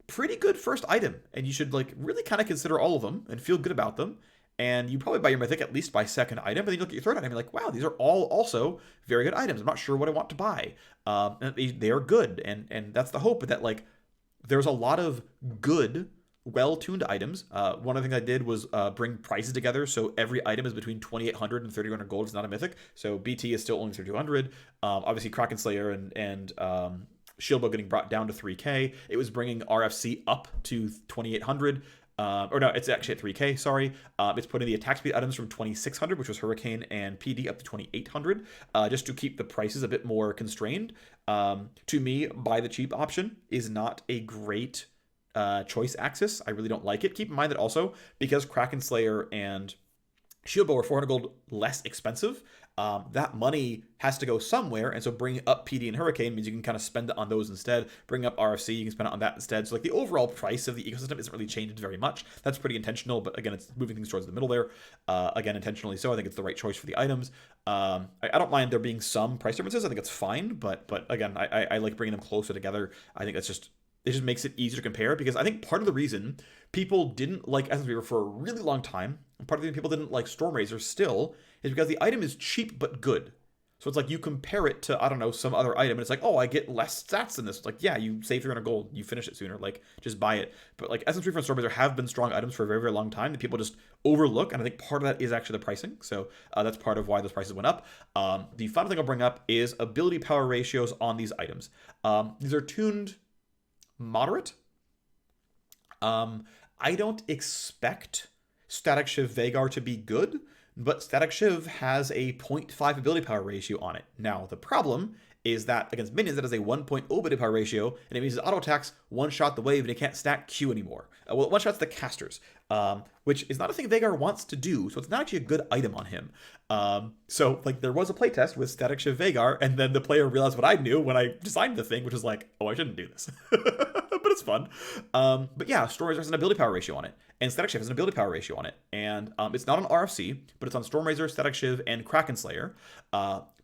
pretty good first item, and you should like really kind of consider all of them and feel good about them. And you probably buy your mythic at least by second item, but then you look at your third item and you're like, wow, these are all also very good items. I'm not sure what I want to buy. And they are good, and that's the hope, but that like there's a lot of good well-tuned items. One of the things I did was bring prices together, so every item is between 2,800 and 3,200 gold. It's not a mythic, so BT is still only 3,200. Obviously, Kraken Slayer and Shieldbow getting brought down to 3K. It was bringing RFC up to 2,800. Or no, it's actually at 3K, sorry. It's putting the attack speed items from 2,600, which was Hurricane and PD, up to 2,800, just to keep the prices a bit more constrained. To me, buy the cheap option is not a great choice axis. I really don't like it. Keep in mind that also, because Kraken Slayer and Shieldbow are 400 gold less expensive, that money has to go somewhere, and so bringing up PD and Hurricane means you can kind of spend it on those instead. Bring up RFC, you can spend it on that instead. So like the overall price of the ecosystem isn't really changed very much. That's pretty intentional, but again, it's moving things towards the middle there. Again, intentionally so. I think it's the right choice for the items. I don't mind there being some price differences. I think it's fine, but again, I like bringing them closer together. I think that's just... It just makes it easier to compare, because I think part of the reason people didn't like Essence Weaver for a really long time, and part of the reason people didn't like Stormrazor still, is because the item is cheap but good. So it's like you compare it to, I don't know, some other item, and it's like, oh, I get less stats than this. It's like, yeah, you save 300 gold, you finish it sooner, like, just buy it. But like Essence Weaver and Stormrazor have been strong items for a very, very long time that people just overlook, and I think part of that is actually the pricing. So that's part of why those prices went up. The final thing I'll bring up is ability power ratios on these items. These are tuned moderate. I don't expect Static Shiv Vagar to be good, but Static Shiv has a 0.5 ability power ratio on it. Now, the problem is that against minions, that is a 1.0 ability power ratio, and it means his auto attacks one-shot the wave, and it can't stack Q anymore. Well, it one-shots the casters, which is not a thing Vagar wants to do, so it's not actually a good item on him. So, like, there was a playtest with Static Shiv Vagar, and then the player realized what I knew when I designed the thing, which was like, oh, I shouldn't do this. But it's fun. But yeah, Stormrazor has an ability power ratio on it, and Static Shiv has an ability power ratio on it, and it's not on RFC, but it's on Stormrazor, Static Shiv, and Kraken Slayer,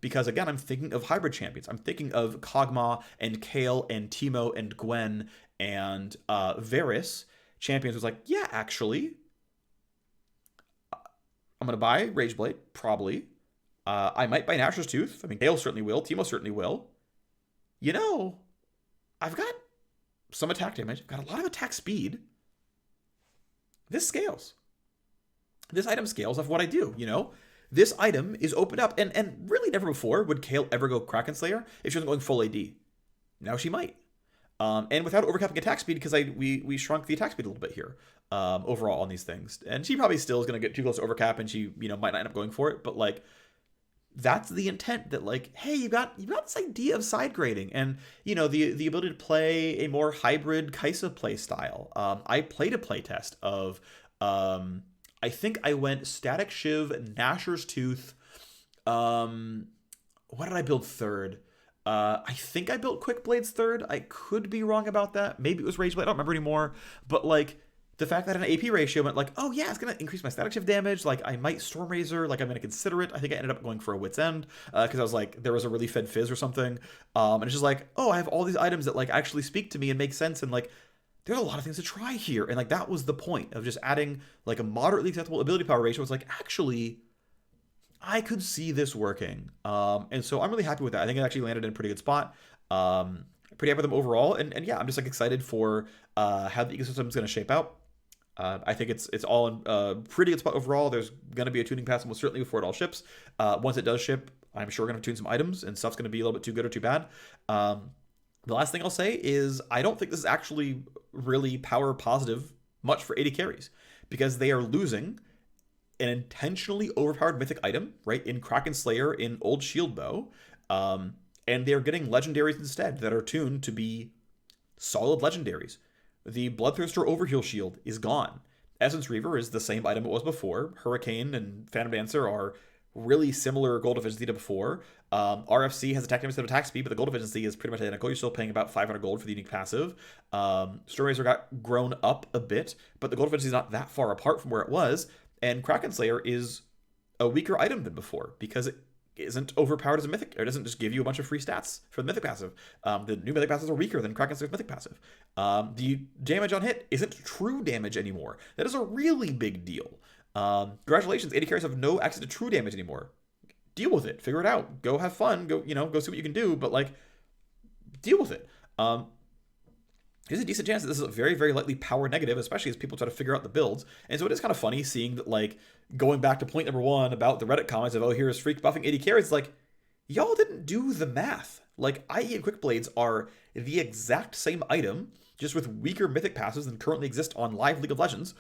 because again, I'm thinking of hybrid champions. I'm thinking of Kog'Maw and Kayle and Teemo and Gwen and Varys, champions who's like, yeah, actually, I'm going to buy Rageblade, probably. I might buy Nashor's Tooth. I mean, Kayle certainly will. Teemo certainly will. You know, I've got some attack damage. I've got a lot of attack speed. This scales. This item scales off what I do, you know? This item is opened up, and really never before would Kayle ever go Kraken Slayer if she wasn't going full AD. Now she might. And without overcapping attack speed, because we shrunk the attack speed a little bit here overall on these things. And she probably still is going to get too close to overcap, and she, you know, might not end up going for it. But like, that's the intent, that like, hey, you got this idea of side grading, and you know, the ability to play a more hybrid Kaisa play style. I played a playtest of I think I went Static Shiv, Nashor's Tooth, What did I build third? I think I built Quick Blades third. I could be wrong about that. Maybe it was Rage Blade. I don't remember anymore. But like the fact that an AP ratio meant like, oh yeah, it's gonna increase my static shift damage. Like I might Storm Razor. Like I'm gonna consider it. I think I ended up going for a Wit's End because I was like, there was a really fed Fizz or something. And it's just like, oh, I have all these items that like actually speak to me and make sense, and like there's a lot of things to try here. And like that was the point of just adding like a moderately acceptable ability power ratio. It's like actually I could see this working. And so I'm really happy with that. I think it actually landed in a pretty good spot. Pretty happy with them overall. And yeah, I'm just like excited for how the ecosystem is going to shape out. I think it's all in a pretty good spot overall. There's going to be a tuning pass almost certainly before it all ships. Once it does ship, I'm sure we're going to tune some items and stuff's going to be a little bit too good or too bad. The last thing I'll say is I don't think this is actually really power positive much for AD carries because they are losing an intentionally overpowered mythic item, right, in Kraken Slayer, in Old Shield Bow, and they're getting legendaries instead that are tuned to be solid legendaries. The Bloodthirster Overheal Shield is gone. Essence Reaver is the same item it was before. Hurricane and Phantom Dancer are really similar gold efficiency to before. RFC has attack damage instead of attack speed, but the gold efficiency is pretty much identical. You're still paying about 500 gold for the unique passive. Storm Razor got grown up a bit, but the gold efficiency is not that far apart from where it was. And Kraken Slayer is a weaker item than before because it isn't overpowered as a mythic. It doesn't just give you a bunch of free stats for the mythic passive. The new mythic passives are weaker than Kraken Slayer's mythic passive. The damage on hit isn't true damage anymore. That is a really big deal. Congratulations, AD carries have no access to true damage anymore. Deal with it. Figure it out. Go have fun. Go see what you can do. But like, deal with it. There's a decent chance that this is a very, very likely power negative, especially as people try to figure out the builds. And so it is kind of funny seeing that, like, going back to point number one about the Reddit comments of, oh, here's Phreak buffing AD carries. It's like, y'all didn't do the math. Like, IE and Quick Blades are the exact same item, just with weaker mythic passes than currently exist on live League of Legends.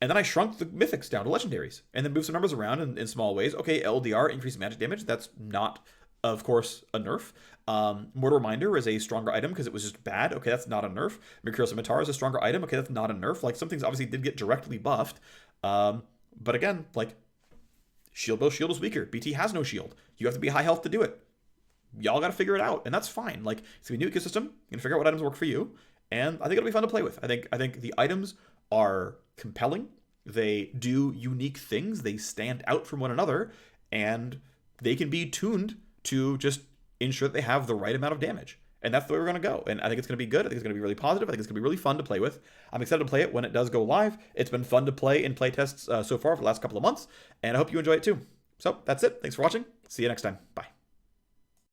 And then I shrunk the mythics down to legendaries, and then moved some numbers around in small ways. Okay, LDR, increased magic damage. That's not, of course, a nerf. Mortal Reminder is a stronger item because it was just bad. Okay, that's not a nerf. Mercurial Scimitar is a stronger item. Okay, that's not a nerf. Like, some things obviously did get directly buffed. But again, like, Shield Bow shield is weaker. BT has no shield. You have to be high health to do it. Y'all got to figure it out, and that's fine. Like, it's a new ecosystem. You're gonna figure out what items work for you, and I think it'll be fun to play with. I think the items are compelling. They do unique things. They stand out from one another, and they can be tuned to just ensure that they have the right amount of damage. And that's the way we're going to go. And I think it's going to be good. I think it's going to be really positive. I think it's going to be really fun to play with. I'm excited to play it when it does go live. It's been fun to play in playtests so far for the last couple of months, and I hope you enjoy it too. So that's it. Thanks for watching. See you next time. Bye.